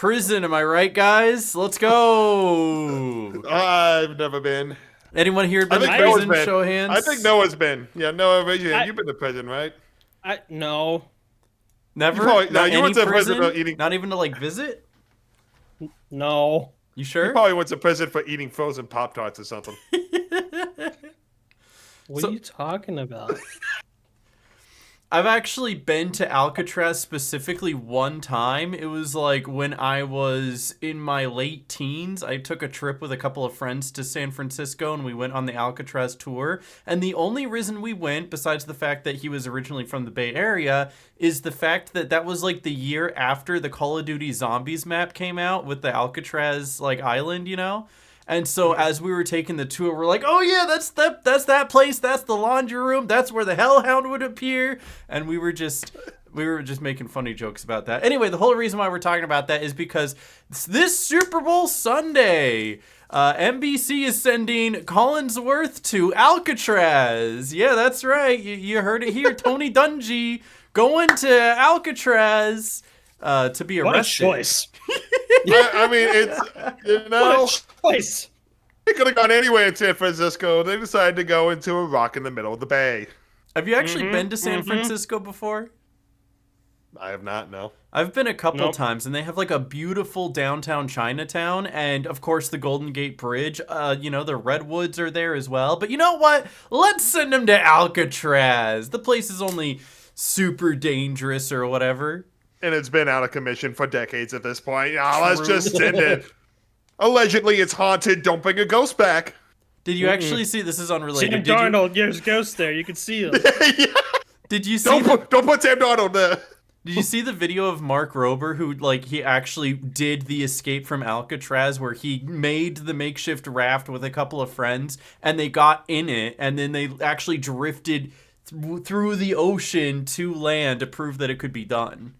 Prison, am I right, guys? Let's go. I've never been. Anyone here been to think Noah's prison? been. Show of hands. I think Noah's been. Yeah, Noah, raise your hand. You've been to prison, right? No. Never? You probably- no, Not you any went to prison? prison for eating- Not even to, like, visit? No. You You sure? probably went to prison for eating frozen Pop-Tarts or something. What So- are you talking about? I've actually been to Alcatraz specifically one time. It was like when I was in my late teens. I took a trip with a couple of friends to San Francisco and we went on the Alcatraz tour. And the only reason we went, besides the fact that he was originally from the Bay Area, is the fact that that was like the year after the Call of Duty Zombies map came out with the Alcatraz like island, you know? And so as we were taking the tour, we're like, oh yeah, that's that place, that's the laundry room, that's where the Hellhound would appear. And we were just making funny jokes about that. Anyway, the whole reason why we're talking about that is because this Super Bowl Sunday, NBC is sending Collinsworth to Alcatraz. Yeah, that's right. You heard it here. Tony Dungy going to Alcatraz to be arrested. What a choice. I mean, it's, What a choice. they could have gone anywhere in San Francisco. They decided to go into a rock in the middle of the bay. Have you actually been to San Francisco before? I have not, no. I've been a couple Nope. times, and they have like a beautiful downtown Chinatown, and of course the Golden Gate Bridge. The redwoods are there as well. But you know what? Let's send them to Alcatraz. The place is only super dangerous or whatever. And it's been out of commission for decades at this point. Now, let's True. just send it. Allegedly, it's haunted. Don't bring a ghost back. Did you actually see? This is unrelated. Sam Darnold, there's ghosts there. You can see them. Did you see? Don't put Sam Darnold there. Did you see the video of Mark Rober who, like, he actually did the escape from Alcatraz where he made the makeshift raft with a couple of friends and they got in it and then they actually drifted through the ocean to land to prove that it could be done?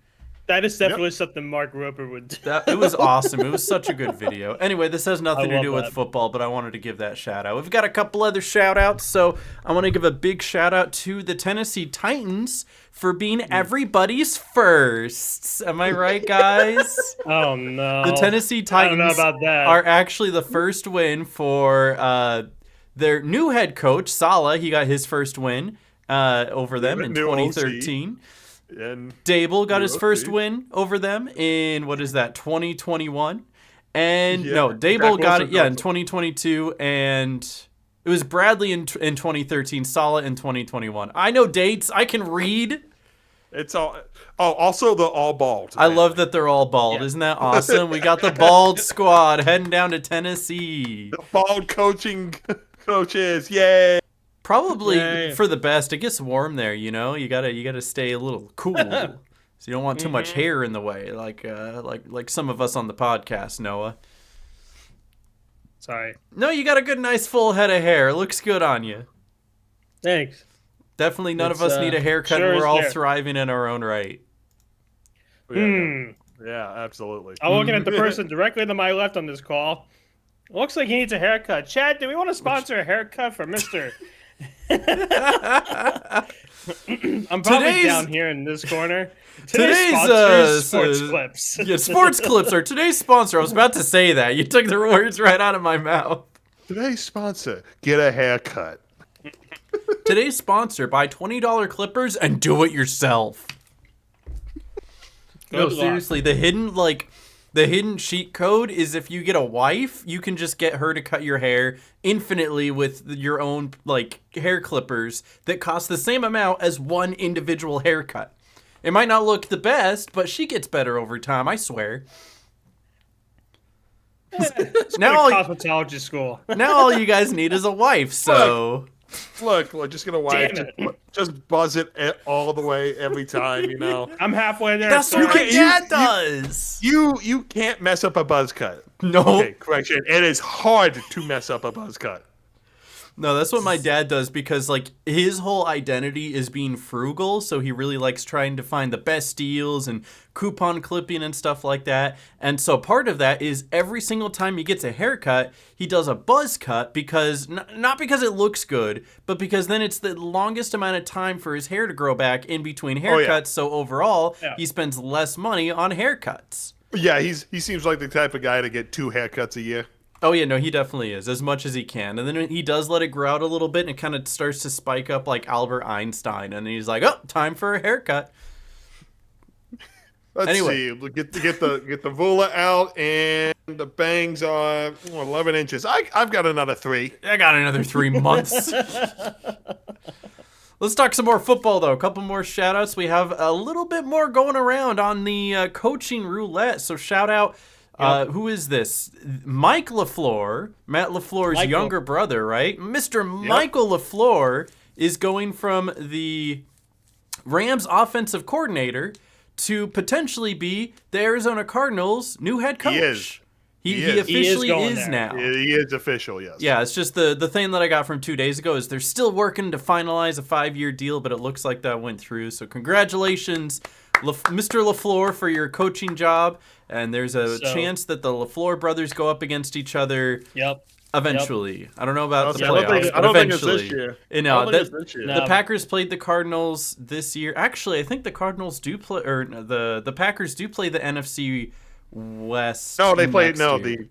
That is definitely something Mark Roper would do. It was awesome. It was such a good video. Anyway, this has nothing to love do with that. football, but I wanted to give that shout out. We've got a couple other shout outs, so I want to give a big shout out to the Tennessee Titans for being everybody's first. Am I right, guys? Oh, no. The Tennessee I don't Titans know about that. are actually the first win for their new head coach, Saleh. He got his first win over them in New OC. 2013. And Dable got his New first OC. win over them in, 2021? And Yeah, no, Dable Zach got it, Wilson in also. 2022, and it was Bradley in 2013, Saleh in 2021. I know dates. I can read. it's all. Oh, also the all bald. I love that they're all bald. Yeah. Isn't that awesome? We got the bald squad heading down to Tennessee. the bald coaching coaches. Yay! Probably Yay. for the best. It gets warm there, you know. You gotta stay a little cool, so you don't want too much hair in the way, like some of us on the podcast, Noah. Sorry. No, you got a good, nice full head of hair. It looks good on you. Thanks. Definitely, none of It's, us need a haircut. sure and is we're all there. thriving in our own right. Yeah, absolutely. I'm looking at the person directly to my left on this call. Looks like he needs a haircut. Chad, do we want to sponsor a haircut for Mr. I'm probably Today's- down here in this corner. Today's, sponsor is Sports so- Clips. Yeah, sports clips are today's sponsor. I was about to say that. You took the words right out of my mouth. Today's sponsor: get a haircut. Today's sponsor: buy $20 clippers and do it yourself. No, Good luck. seriously, the hidden cheat code is if you get a wife, you can just get her to cut your hair infinitely with your own like hair clippers that cost the same amount as one individual haircut. It might not look the best, but she gets better over time, I swear. now, all, Cosmetology school. now all you guys need is a wife, so Look, we're just gonna wipe. Damn Just buzz it all the way every time. You know, I'm halfway there. that's what sorry. my dad does. you can't mess up a buzz cut. No. Okay, correction. It is hard to mess up a buzz cut. No, that's what my dad does because, like, his whole identity is being frugal, so he really likes trying to find the best deals and coupon clipping and stuff like that. And so part of that is every single time he gets a haircut, he does a buzz cut because, not because it looks good, but because then it's the longest amount of time for his hair to grow back in between haircuts, Oh, yeah. so overall, Yeah. he spends less money on haircuts. Yeah, he seems like the type of guy to get 2 haircuts a year. Oh yeah, no, he definitely is, as much as he can. And then he does let it grow out a little bit, and it kind of starts to spike up like Albert Einstein, and he's like, "Oh, time for a haircut." Let's Anyway. see. Get the ruler out, and the bangs are 11 inches. I've got another 3. I got another 3 months. Let's talk some more football, though. A couple more shout-outs. We have a little bit more going around on the coaching roulette. So shout out, who is this? Mike LaFleur, Matt LaFleur's Michael. younger brother, right? Mr. Michael LaFleur is going from the Rams offensive coordinator to potentially be the Arizona Cardinals' new head coach. He is. He He is. officially He is going is there. now. He is official, yes. Yeah, it's just the thing that I got from 2 days ago is they're still working to finalize a 5-year deal, but it looks like that went through. So congratulations, Mr. LaFleur, for your coaching job. And there's a chance that the LaFleur brothers go up against each other Yep. eventually. I don't know about the I don't playoffs, think- I but don't think it's eventually. this year. You I know, don't think it's this year. No. the Packers played the Cardinals this year. Actually, I think the Cardinals do play, or the Packers do play the NFC West. No, they play next no year.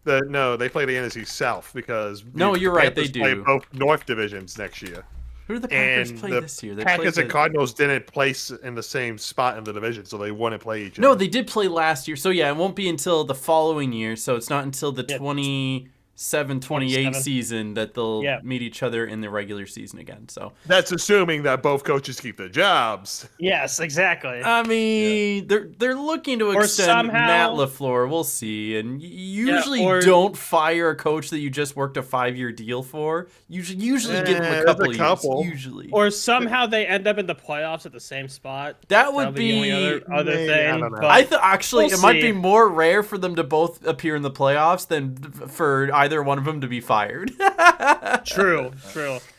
they play the NFC South because No, the you're right, Panthers they play do. both North divisions next year. Who do the Packers And play the this year? They Packers played and the- Cardinals didn't place in the same spot in the division, so they wouldn't play each other. No, they did play last year. So yeah, it won't be until the following year. So it's not until the 27-28 season that they'll meet each other in the regular season again. So That's assuming that both coaches keep their jobs. Yes, exactly. I mean, they're looking to Or extend somehow- Matt LaFleur. We'll see. And you usually or- don't fire a coach that you just worked a 5-year deal for. Usually give him there's a couple a couple. years. Usually. Or somehow they end up in the playoffs at the same spot. That would That'll be the only other maybe, thing. I don't know. but Actually, we'll it might see. be more rare for them to both appear in the playoffs than for either one of them to be fired. True.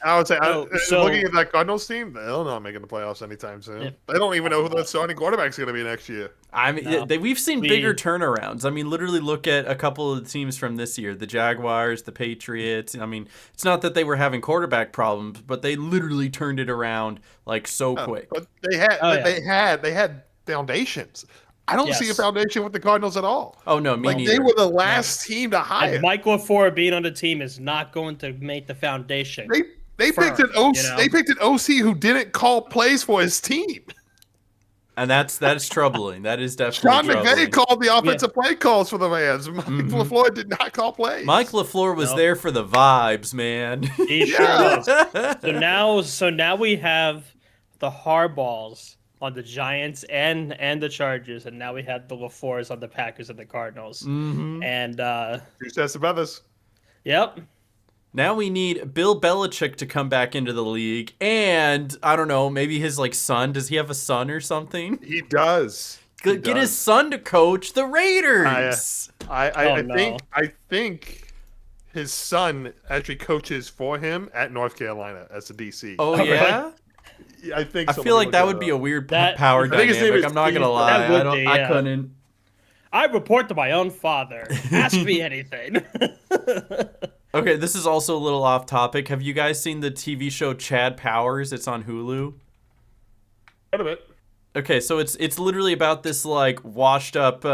I would say, So- looking at that Cardinals team, they're not making the playoffs anytime soon. Yeah. They don't even know who the starting quarterback's going to be next year. I mean, No. we've seen We- bigger turnarounds. I mean, literally look at a couple of the teams from this year: the Jaguars, the Patriots. I mean, it's not that they were having quarterback problems, but they literally turned it around like so quick. But they had Oh, yeah. they had foundations. I don't see a Yes. foundation with the Cardinals at all. Oh no, me Like neither. they were the last team to hire. And Mike LaFleur being on the team is not going to make the foundation. They firm, picked an OC. you know? They picked an OC who didn't call plays for his team. And that's troubling. That is definitely John troubling. McVay called the offensive play calls for the Rams. Mike LaFleur did not call plays. Mike LaFleur was Nope. there for the vibes, man. He sure Yeah. is. So now we have the Hardballs on the Giants and the Chargers, and now we have the LaFleurs on the Packers and the Cardinals. Mhm. And Two sets of brothers. yep, Now we need Bill Belichick to come back into the league, and I don't know, maybe his son. Does he have a son or something? He does. He Get his does. son to coach the Raiders. I think his son actually coaches for him at North Carolina as a DC. Oh really? yeah. I think. I feel like that would be a weird That- power I think his name dynamic. is I'm not gonna Steve- lie. That would I don't. be, I yeah. couldn't. I report to my own father. Ask me anything. Okay, this is also a little off topic. Have you guys seen the TV show Chad Powers? It's on Hulu. Part of it. Okay, so it's literally about this washed up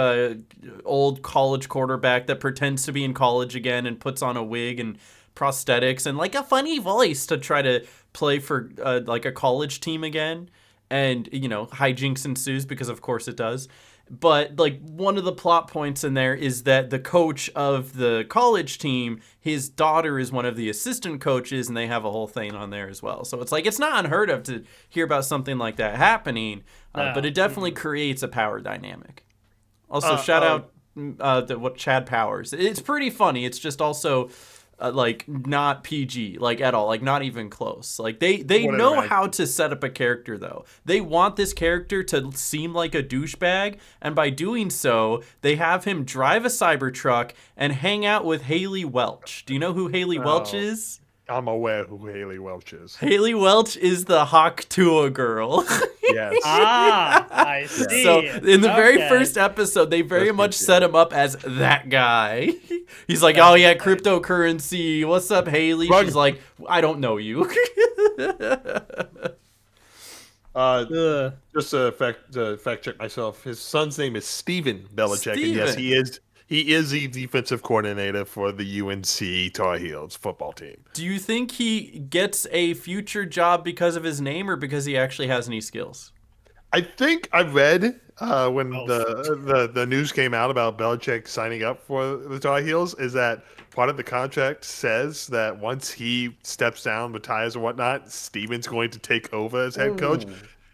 old college quarterback that pretends to be in college again and puts on a wig and prosthetics and a funny voice to try to play for a college team again. And hijinks ensues because of course it does. But one of the plot points in there is that the coach of the college team, his daughter is one of the assistant coaches, and they have a whole thing on there as well. So it's not unheard of to hear about something like that happening, No. but it definitely creates a power dynamic. Also, shout out to what Chad Powers. It's pretty funny. It's just also not PG at all, not even close. They Whatever, know man. how to set up a character though. They want this character to seem like a douchebag, and by doing so, they have him drive a Cybertruck and hang out with Haley Welch. Do you know who Haley Welch Oh. is? I'm aware who Haley Welch is. Haley Welch is the Hawk Tua girl. Yes. I see. So in the very Okay. first episode, they very That's much good, set him up as that guy. He's like, That's "Oh yeah, nice. cryptocurrency. What's up, Haley?" Rug- She's like, "I don't know you." Ugh. Just to fact check myself, his son's name is Steven Belichick, and yes, Steven. he is the defensive coordinator for the UNC Tar Heels football team. Do you think he gets a future job because of his name or because he actually has any skills? I think I read when Oh. the news came out about Belichick signing up for the Tar Heels is that part of the contract says that once he steps down, retires or whatnot, Steven's going to take over as head coach.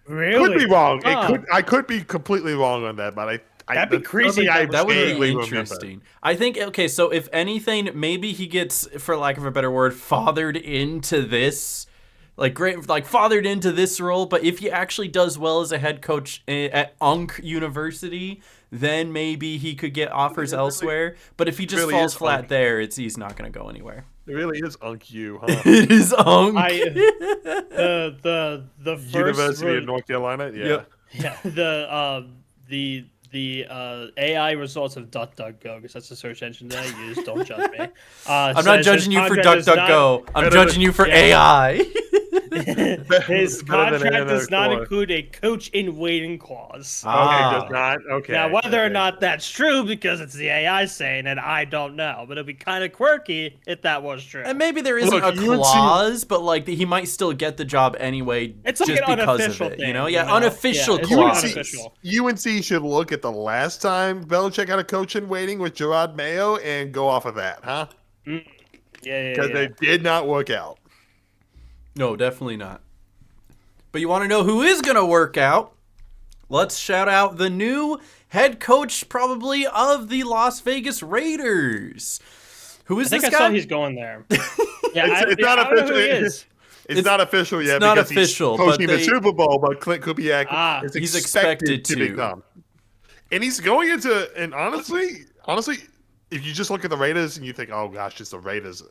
Really? Could be wrong. Huh. I could be completely wrong on that, but That'd be that's crazy something if I that That would be vaguely remember. interesting. I think, okay, so if anything, maybe he gets, for lack of a better word, fathered into this, fathered into this role. But if he actually does well as a head coach at Unk University, then maybe he could get offers elsewhere. But if he just really falls is flat Unk. there, he's not going to go anywhere. It really is Unk U, huh? It is Unk. The first University of North Carolina. Yeah. Yep. the AI results of DuckDuckGo, because that's the search engine that I use. Don't judge me. I'm not says his judging you for contract does not- DuckDuckGo. I'm Better judging you for AI. His Better than contract does not NO4. include a coach in waiting clause. Okay, does not. Okay. Now, whether or okay. not that's true, because it's the AI saying it, I don't know. But it'd be kind of quirky if that was true. And maybe there isn't Look, a UNC clause, but like he might still get the job anyway, It's like just an because unofficial of it. thing, You know, you yeah, know? unofficial Yeah, it's clause. unofficial. UNC should look at the last time Belichick had a coach in waiting with Gerard Mayo and go off of that, huh? Yeah. Because they did not work out. No, definitely not. But you want to know who is going to work out? Let's shout out the new head coach, probably, of the Las Vegas Raiders. Who is I think this I saw guy? he's going there. Yeah, It's not I don't know who he official. is. It's not official yet not because official, he's but hosting the they- Super Bowl, but Clint Kubiak is He's expected expected to to. become. And he's going into, and honestly, if you just look at the Raiders and you think, oh gosh, it's the Raiders.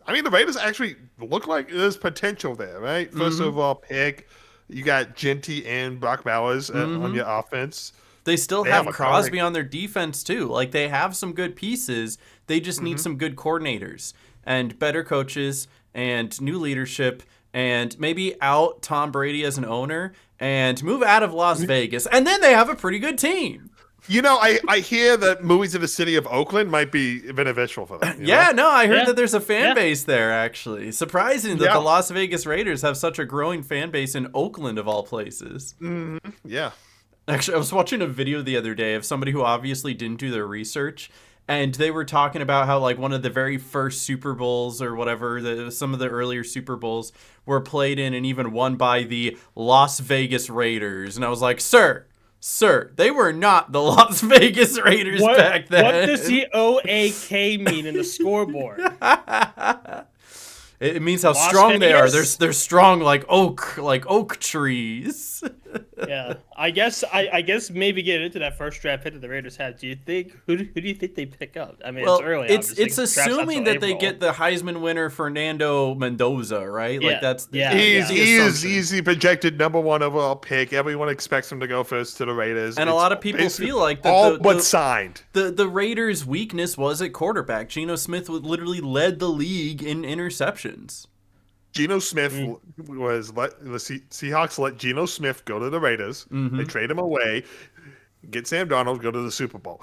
I mean, the Raiders actually look like there's potential there, right? First overall pick, you got Genty and Brock Bowers on your offense. They still They have have a Crosby corner. on their defense, too. Like, they have some good pieces. They just need some good coordinators and better coaches and new leadership and maybe out Tom Brady as an owner and move out of Las Vegas. And then they have a pretty good team. You know, I hear that movies in the city of Oakland might be beneficial for them. you Yeah, know? no, I heard Yeah. that there's a fan Yeah. base there, actually. Surprising that Yeah. the Las Vegas Raiders have such a growing fan base in Oakland, of all places. Yeah. Actually, I was watching a video the other day of somebody who obviously didn't do their research, and they were talking about how, like, one of the very first Super Bowls or whatever, some of the earlier Super Bowls were played in and even won by the Las Vegas Raiders. And I was like, Sir, they were not the Las Vegas Raiders back then. What does the OAK mean in the scoreboard? It means how Las strong they are. Vegas? They're strong like oak trees. Yeah, I guess maybe getting into that first draft pick that the Raiders had. Do you think who do you think they pick up? I mean, Well, it's early. it's obviously, 'cause the draft's not assuming till that they April. get the Heisman winner Fernando Mendoza, right? Yeah, Like that's yeah. He the is assumption. easy projected number one overall pick. Everyone expects him to go first to the Raiders. And a It's lot of people basically feel like that all the- but the- signed. The Raiders' weakness was at quarterback. Geno Smith literally led the league in interceptions. Geno Smith was the Seahawks let Geno Smith go to the Raiders. They trade him away. Get Sam Darnold, go to the Super Bowl.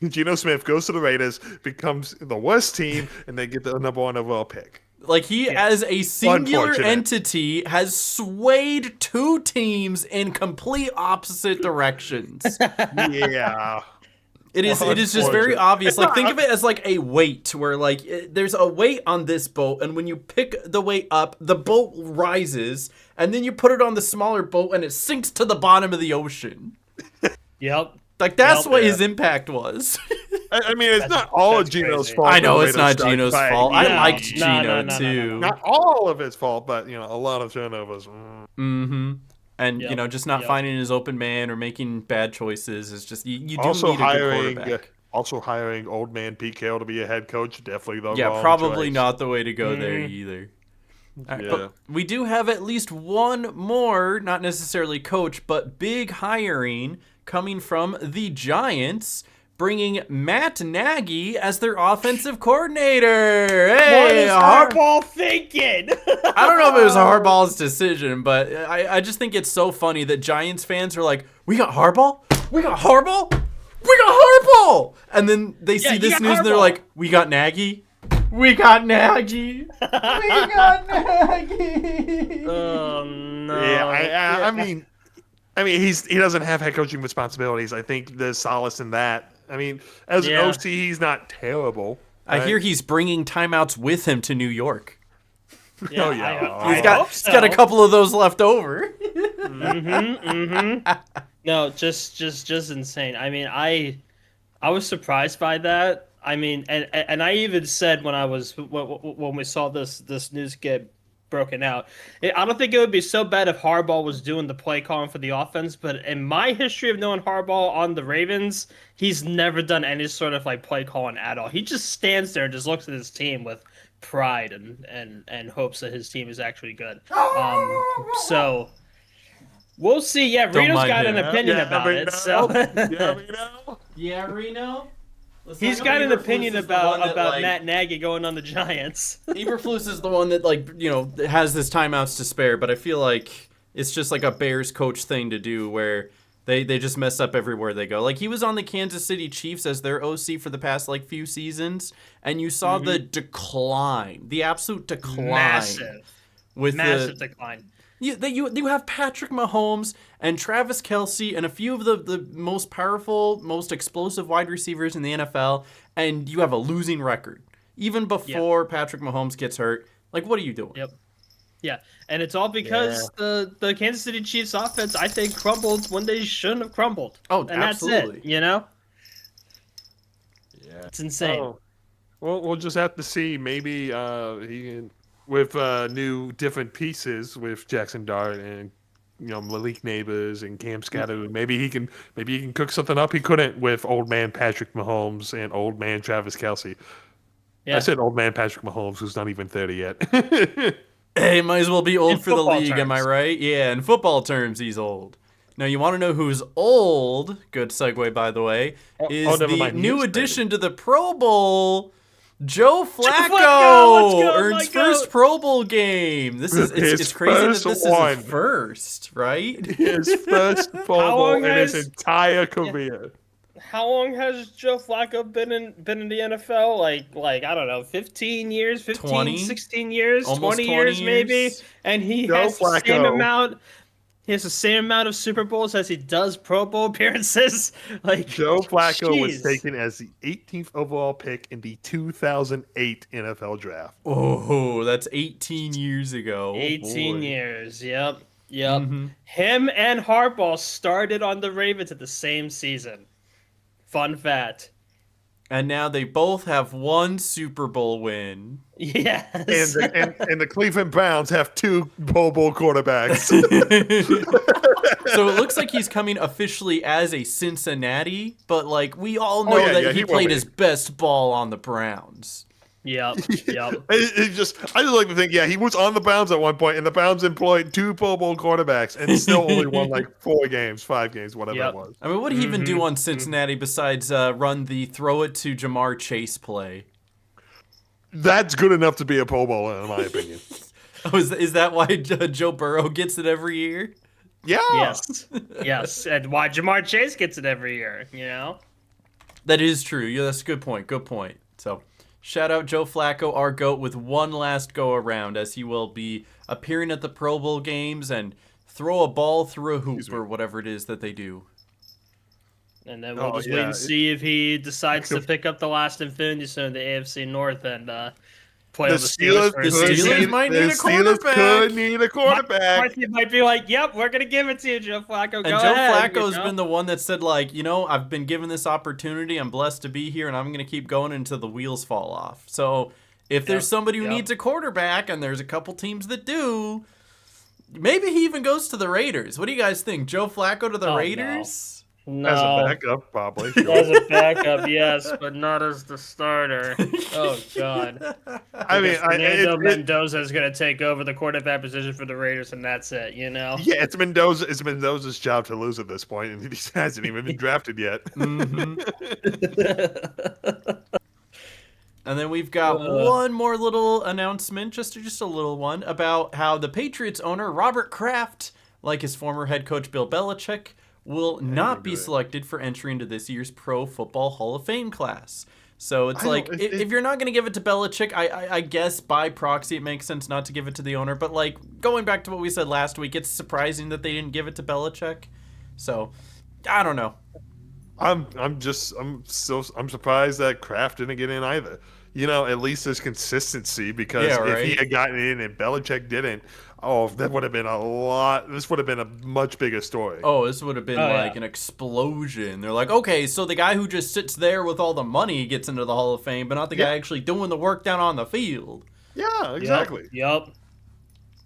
Geno Smith goes to the Raiders, becomes the worst team, and they get the number one overall pick. Like he, as a singular Unfortunate. entity, has swayed two teams in complete opposite directions. Yeah. It is just very Unfortunate. obvious. Like think of it as like a weight where like there's a weight on this boat and when you pick the weight up, the boat rises and then you put it on the smaller boat and it sinks to the bottom of the ocean. Yep. Like that's Yep. what his impact was. I mean, it's not all that's Geno's crazy. fault. I know the it's Raiders not Geno's suck, but, fault. you I know, liked No, Geno no, too. Not all of his fault, but a lot of turnovers. Mm-hmm. And Yep. just not Yep. finding his open man or making bad choices is just you do Also need a good hiring, quarterback. old man Pete Carroll to be a head coach. Definitely the Yeah, wrong probably choice. not the way to go there either. All right, Yeah. but we do have at least one more, not necessarily coach, but big hiring coming from the Giants. bringing Matt Nagy as their offensive coordinator. What Hey, is Harbaugh thinking? I don't know if it was Harbaugh's decision, but I just think it's so funny that Giants fans are like, we got Harbaugh? We got Harbaugh? We got Harbaugh! And then they see this news and they're like, we got Nagy? We got Nagy. We got Nagy. Oh no. Yeah, I mean, he doesn't have head coaching responsibilities. I think there's solace in that. I mean, as an OC, he's not terrible. I hear he's bringing timeouts with him to New York. Yeah, Oh, yeah. I He's hope got a couple of those left over. No, just insane. I mean, I was surprised by that. I mean, and I even said when we saw this news get broken out, I don't think it would be so bad if Harbaugh was doing the play calling for the offense. But in my history of knowing Harbaugh on the Ravens, he's never done any sort of like play calling at all. He just stands there and just looks at his team with pride and hopes that his team is actually good. So we'll see. Yeah, Don't Reno's mind got him. an opinion about it. So Yeah, Reno. he's got an opinion about Matt Nagy going on the Giants. Eberflus is the one that has this timeouts to spare, but I feel like it's just like a Bears coach thing to do where they just mess up everywhere they go. Like he was on the Kansas City Chiefs as their OC for the past few seasons, and you saw the decline, the absolute decline. Massive decline. You have Patrick Mahomes and Travis Kelce and a few of the most powerful, most explosive wide receivers in the NFL, and you have a losing record. Even before Patrick Mahomes gets hurt, like, what are you doing? Yep. Yeah, and it's all because the Kansas City Chiefs offense, I think, crumbled when they shouldn't have crumbled. Oh, and absolutely. That's it, you know? Yeah. It's insane. Oh. Well, we'll just have to see. Maybe he can, with new different pieces with Jackson Dart and Malik Neighbors and Cam Scattergood. Maybe he can cook something up he couldn't with old man Patrick Mahomes and old man Travis Kelce. Yeah. I said old man Patrick Mahomes, who's not even 30 yet. Hey, might as well be old in for the league, terms. am I right? Yeah, in football terms, he's old. Now, you want to know who's old? Good segue, by the way. Is the new addition to the Pro Bowl, Joe Flacco earns first Pro Bowl game. This is it's crazy that this is his first, right? His first Pro Bowl in his entire career. How long has Joe Flacco been in the NFL? Like I don't know, 15 years, 16 years, 20 years maybe. And he has the same amount. He has the same amount of Super Bowls as he does Pro Bowl appearances. Like Joe Flacco was taken as the 18th overall pick in the 2008 NFL Draft. Oh, that's 18 years ago. 18 years. Yep. Him and Harbaugh started on the Ravens at the same season. Fun fact. And now they both have one Super Bowl win. Yes. And the Cleveland Browns have 2 Pro Bowl quarterbacks. So it looks like he's coming officially as a Cincinnati, but we all know that he played his best ball on the Browns. Yep. I just like to think, he was on the Browns at one point, and the Browns employed 2 Pro Bowl quarterbacks, and still only won 4 games, 5 games, whatever it was. I mean, what did he even do on Cincinnati besides run the throw it to Jamar Chase play? That's good enough to be a Pro Bowler, in my opinion. Is that why Joe Burrow gets it every year? Yeah. Yes, and why Jamar Chase gets it every year, That is true. Yeah, that's a good point. So, shout out Joe Flacco, our GOAT, with one last go around, as he will be appearing at the Pro Bowl games and throw a ball through a hoop or whatever it is that they do. And then we'll just wait and see if he decides to pick up the last Infinity Stone in the AFC North and play on the Steelers. The Steelers might need a quarterback. Could need a quarterback. Might be like, yep, we're going to give it to you, Joe Flacco. Joe Flacco's been the one that said, I've been given this opportunity. I'm blessed to be here, and I'm going to keep going until the wheels fall off. So if there's somebody who needs a quarterback, and there's a couple teams that do, maybe he even goes to the Raiders. What do you guys think? Joe Flacco to the Raiders? No. As a backup, probably. As a backup, yes, but not as the starter. Oh God! I mean, Fernando Mendoza is going to take over the quarterback position for the Raiders, and that's it. You know. yeah, it's Mendoza. It's Mendoza's job to lose at this point, and he hasn't even been drafted yet. Mm-hmm. And then we've got one more little announcement, just a little one, about how the Patriots owner, Robert Kraft, like his former head coach Bill Belichick, will not be selected for entry into this year's Pro Football Hall of Fame class. So it's like, if you're not going to give it to Belichick, I guess by proxy it makes sense not to give it to the owner. But like, going back to what we said last week, it's surprising that they didn't give it to Belichick. So, I don't know. I'm surprised that Kraft didn't get in either. You know, at least there's consistency because if he had gotten in and Belichick didn't, that would have been a lot. This would have been a much bigger story. Oh, this would have been an explosion. They're like, okay, so the guy who just sits there with all the money gets into the Hall of Fame, but not the guy actually doing the work down on the field. Yeah, exactly. Yep.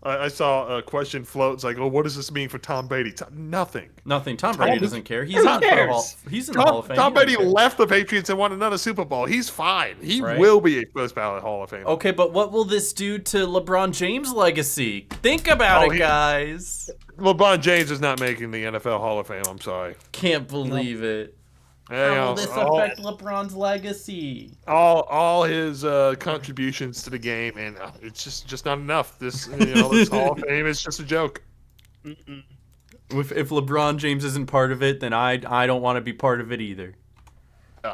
I saw a question float. It's like, oh, what does this mean for Tom Brady? Nothing. Nothing. Tom Brady doesn't care. He's in the Hall of Fame. Tom Brady left the Patriots and won another Super Bowl. He's fine. He will be a first ballot Hall of Fame. Okay, but what will this do to LeBron James' legacy? Think about it, guys. LeBron James is not making the NFL Hall of Fame. I'm sorry. Can't believe it. How will this affect LeBron's legacy? All his contributions to the game, and it's just not enough. This this Hall of Fame is just a joke. If LeBron James isn't part of it, then I don't want to be part of it either.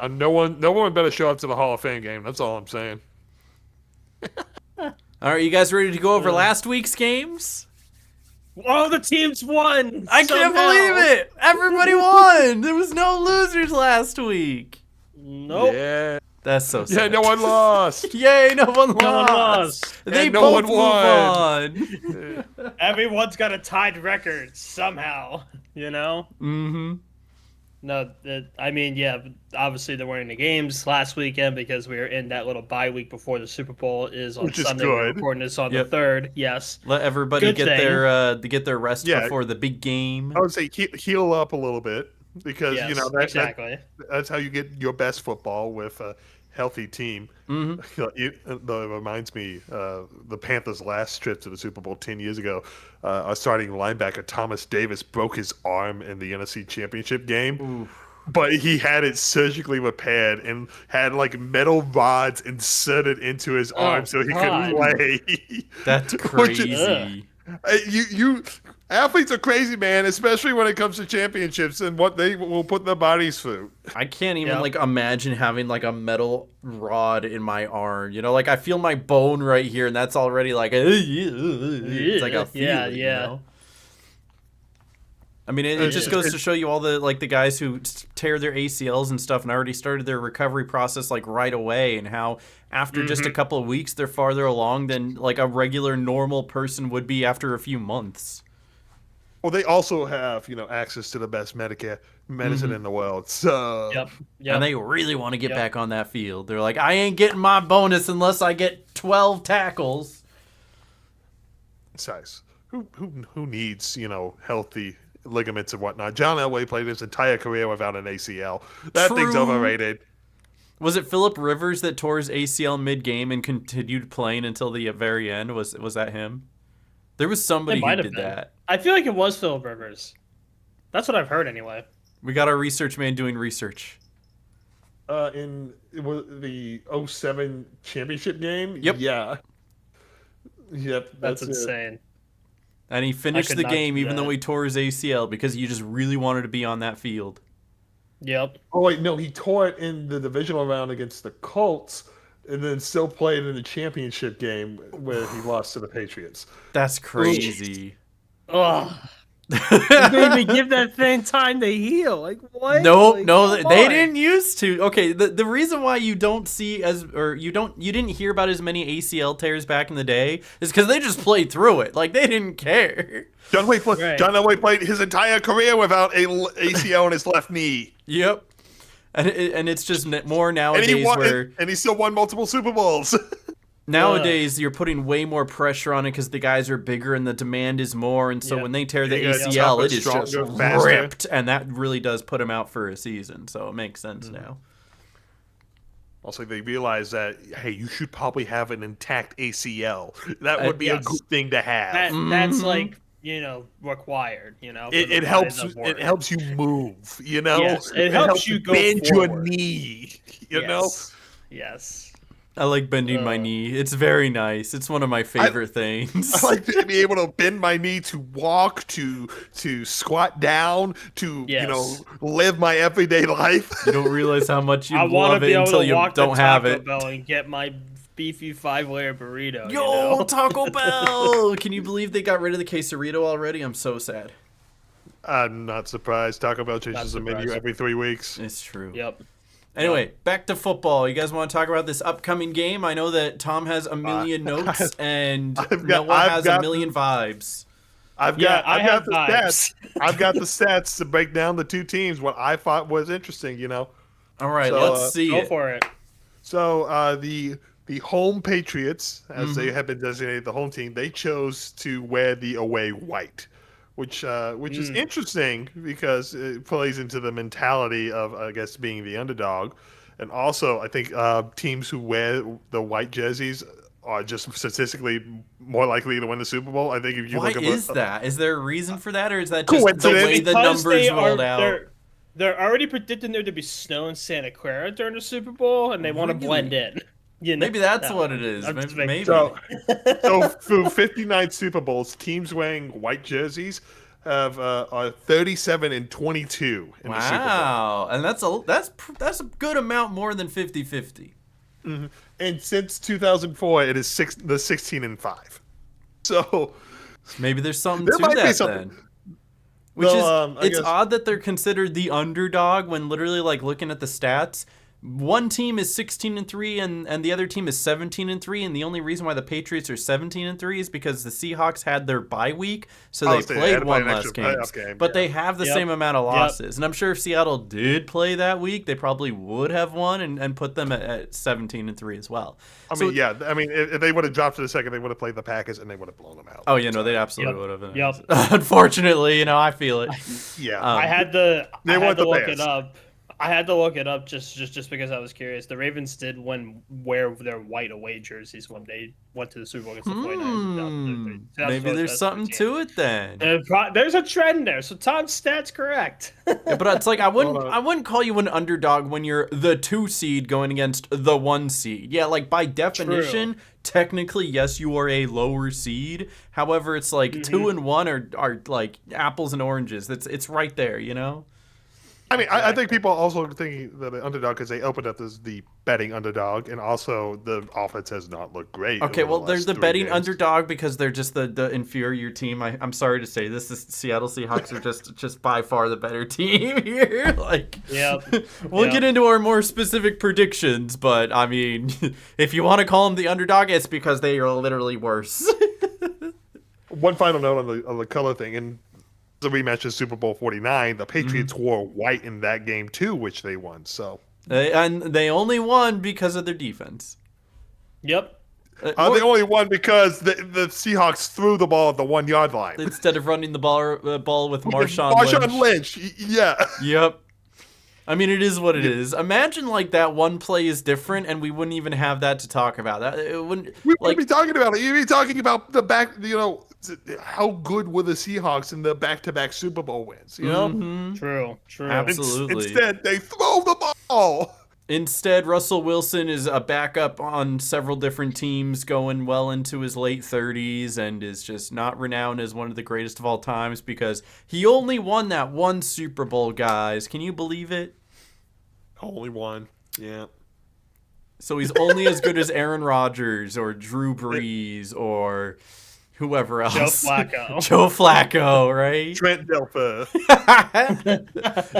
No one better show up to the Hall of Fame game. That's all I'm saying. All right, you guys ready to go over last week's games? Oh, the teams won! I can't believe it! Everybody won! There was no losers last week. Nope. Yeah. That's so sad. Yeah, no one lost. Yay, no one lost. No one lost. They And no both one move on. Everyone's got a tied record somehow, you know? Mm-hmm. No, obviously there weren't any games last weekend because we were in that little bye week before the Super Bowl is on Sunday. We're recording this on the 3rd. Yes. Let everybody get their rest before the big game. I would say heal up a little bit because exactly. That's how you get your best football with a healthy team. Mm-hmm. It reminds me the Panthers' last trip to the Super Bowl 10 years ago. Our starting linebacker Thomas Davis broke his arm in the NFC Championship game. Oof. But he had it surgically repaired and had like metal rods inserted into his arm so he could play. That's crazy. You athletes are crazy, man, especially when it comes to championships and what they will put their bodies through. I can't even imagine having like a metal rod in my arm. You know, like I feel my bone right here, and that's already like it's like a feeling. You know? I mean, it just goes to show you all the guys who tear their ACLs and stuff and already started their recovery process like right away, and how after just a couple of weeks they're farther along than like a regular normal person would be after a few months. Well, they also have access to the best medicine in the world. So Yep. And they really want to get back on that field. They're like, I ain't getting my bonus unless I get 12 tackles. Size. Who needs healthy ligaments and whatnot? John Elway played his entire career without an ACL. That thing's overrated. Was it Phillip Rivers that tore his ACL mid-game and continued playing until the very end? Was that him? There was somebody who did that. I feel like it was Phillip Rivers. That's what I've heard anyway. We got our research man doing research. In the 07 championship game? Yep. Yeah. Yep. That's insane. And he finished the game even though he tore his ACL because he just really wanted to be on that field. Yep. Oh, wait, no, he tore it in the divisional round against the Colts and then still played in the championship game where he lost to the Patriots. That's crazy. Oh. You didn't even give that thing time to heal. Like, what? No, they didn't used to. Okay, the reason why you don't see you didn't hear about as many ACL tears back in the day is because they just played through it. Like, they didn't care. John Elway played his entire career without a ACL in his left knee. Yep. And it's just more nowadays and he still won multiple Super Bowls. Nowadays, you're putting way more pressure on it because the guys are bigger and the demand is more. And so Yeah. when they tear the They got ACL, tougher, it is just stronger, faster. ripped. And that really does put him out for a season. So it makes sense now. Also, they realize that, hey, you should probably have an intact ACL. That would be yes. a good thing to have. That's Mhm. like required. For It the helps. bodies of It work. helps you move. You know, Yes, it helps you go bend your forward. knee. You know, Yes. I like bending my knee. It's very nice. It's one of my favorite things. I like to be able to bend my knee to walk, to squat down, to Yes. live my everyday life. You don't realize how much you I want love to be it able until to you walk don't to have Taco it. Bell and get my beefy 5-layer burrito. Yo, Taco Bell! Can you believe they got rid of the quesarito already? I'm so sad. I'm not surprised. Taco Bell changes the menu surprised. every 3 weeks. It's true. Yep. Anyway, back to football. You guys want to talk about this upcoming game? I know that Tom has a million notes and Noah has a million vibes. I've Yeah, got I I've got have the vibes. stats. I've got the stats to break down the two teams. What I thought was interesting, All right, So, let's see Go it. for it. So the home Patriots, as Mm-hmm. they have been designated the home team, they chose to wear the away white, which is interesting because it plays into the mentality of, I guess, being the underdog, and also I think teams who wear the white jerseys are just statistically more likely to win the Super Bowl. I think if you Why look at is that? Is there a reason for that, or is that just the Coincidence. way the Because numbers they rolled out? They're already predicting there to be snow in Santa Clara during the Super Bowl, and they want to Really? blend in. Maybe that's No, what it is. I'm just Maybe. making- So through 59 Super Bowls, teams wearing white jerseys have are 37 and 22 in the Super Bowl. Wow, and that's a good amount more than 50-50. And since 2004, it is 16 and 5. So Maybe there's something There to might be that something. then. Which Well, is, I it's guess- odd that they're considered the underdog when literally, like, looking at the stats, one team is 16-3 and the other team is 17-3, and the only reason why the Patriots are 17-3 is because the Seahawks had their bye week, so they so they had played to play one an less extra game. playoff game, But yeah. they have the Yep. same amount of Yep. losses, and I'm sure if Seattle did play that week, they probably would have won and put them at 17-3 as well. I mean, if they would have dropped to the second, they would have played the Packers and they would have blown them out. Oh yeah, no, they absolutely would have. Yep. Unfortunately, I feel it. Yeah. I had to They weren't the look Bears. it up. I had to look it up just because I was curious. The Ravens did wear their white away jerseys when they went to the Super Bowl against the 49ers. Maybe there's something to it then. There's a trend there. So Tom's stats correct. Yeah, but it's like I Hold on. wouldn't call you an underdog when you're the 2 seed going against the 1 seed. Yeah, like by definition, technically yes, you are a lower seed. However, it's like 2 and 1 are like apples and oranges. It's right there, I mean, I think people are also thinking that the underdog because they opened up as the betting underdog, and also the offense has not looked great. Okay, over well, the they're last the 3 betting games. underdog because they're just the inferior team. I'm sorry to say this. The Seattle Seahawks are just by far the better team here. Like, Yep. we'll Yep. get into our more specific predictions, but I mean, if you want to call them the underdog, it's because they are literally worse. One final note on the color thing, and the rematch of Super Bowl 49, the Patriots Mm-hmm. wore white in that game too, which they won. So And they only won because of their defense. Yep. they only won because the Seahawks threw the ball at the 1 yard line. Instead of running the ball with Marshawn Lynch. Yeah. Yep. I mean, it is what it is. Imagine like that one play is different, and we wouldn't even have that to talk about. That it wouldn't We like would be talking about it. You'd be talking about the back, how good were the Seahawks in the back-to-back Super Bowl wins, Mhm. True. Absolutely. Instead, they throw the ball. Instead, Russell Wilson is a backup on several different teams going well into his late 30s and is just not renowned as one of the greatest of all times because he only won that one Super Bowl, guys. Can you believe it? Only one. Yeah. So he's only as good as Aaron Rodgers or Drew Brees or whoever else. Joe Flacco. Joe Flacco, right? Trent Dilfer.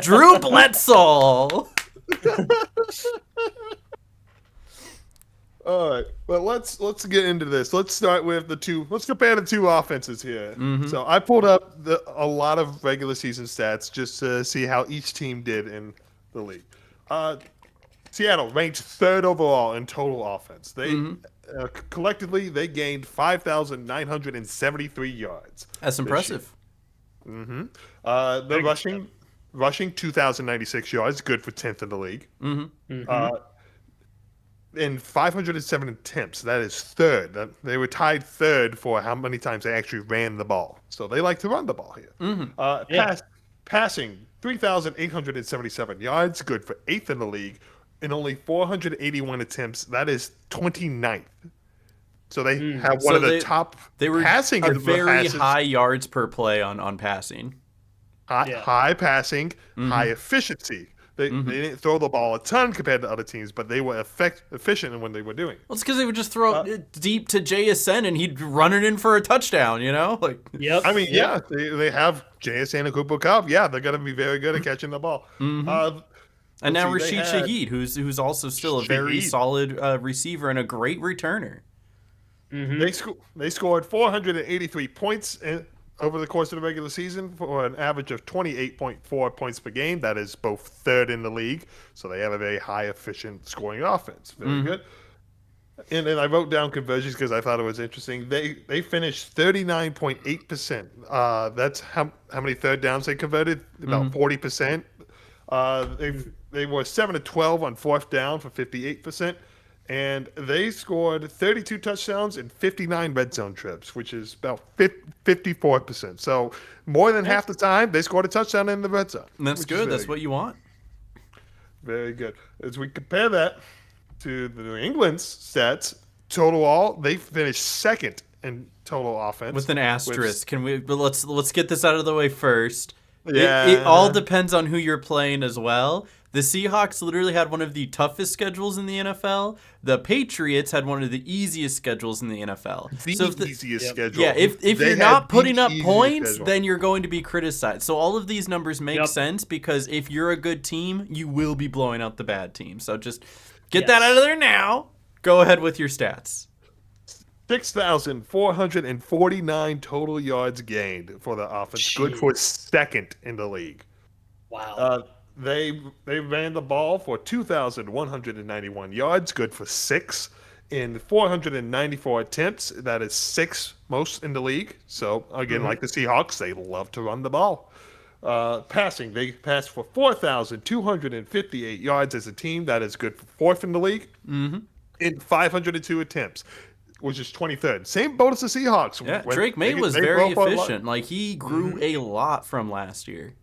Drew Bledsoe. All right, well let's get into this. Let's start with the two. Let's compare the two offenses here. Mhm. So I pulled up a lot of regular season stats just to see how each team did in the league. Seattle ranked 3rd overall in total offense. They Collectively, they gained 5,973 yards. That's impressive. The rushing 2,096 yards, good for 10th in the league. And 507 attempts, that is third. They were tied third for how many times they actually ran the ball. So they like to run the ball here. Passing 3,877 yards, good for 8th in the league. And only 481 attempts, that is 29th. So they have one of the top They were passing a very passes. high yards per play on passing. High passing, high efficiency. They didn't throw the ball a ton compared to other teams, but they were efficient in when they were doing it. Well, it's because they would just throw it deep to JSN and he'd run it in for a touchdown, you know? Like, Yep. I mean, they have JSN and Cooper Cup. Yeah, they're going to be very good at catching the ball. and now let's see, Rashid Shaheed, who's also still a very Shaheed. solid receiver and a great returner. They scored 483 points over the course of the regular season for an average of 28.4 points per game. That is both third in the league. So they have a very high efficient scoring offense. Very good. And then I wrote down conversions because I thought it was interesting. They finished 39.8%. That's how many third downs they converted, about 40%. They were 7 of 12 on fourth down for 58%. And they scored 32 touchdowns and 59 red zone trips, which is about 54%. So more than half the time, they scored a touchdown in the red zone. And that's which is good. very That's what you want. Very good. As we compare that to the New England's stats, they finished second in total offense. With an asterisk. But let's get this out of the way first. Yeah. It all depends on who you're playing as well. The Seahawks literally had one of the toughest schedules in the NFL. The Patriots had one of the easiest schedules in the NFL. The easiest schedule. Yeah, if They you're had not the putting up easiest points, schedule. then you're going to be criticized. So all of these numbers make Yep. sense because if you're a good team, you will be blowing out the bad team. So just get that out of there now. Go ahead with your stats. 6,449 total yards gained for the offense. Good for second in the league. Wow. They ran the ball for 2,191 yards, good for 6 in 494 attempts. That is 6th most in the league. So again, like the Seahawks, they love to run the ball. Passing, they passed for 4,258 yards as a team. That is good for 4th in the league. In 502 attempts, which is 23rd. Same boat as the Seahawks. Yeah, When Drake May was they very broke our efficient. Like he grew a lot from last year.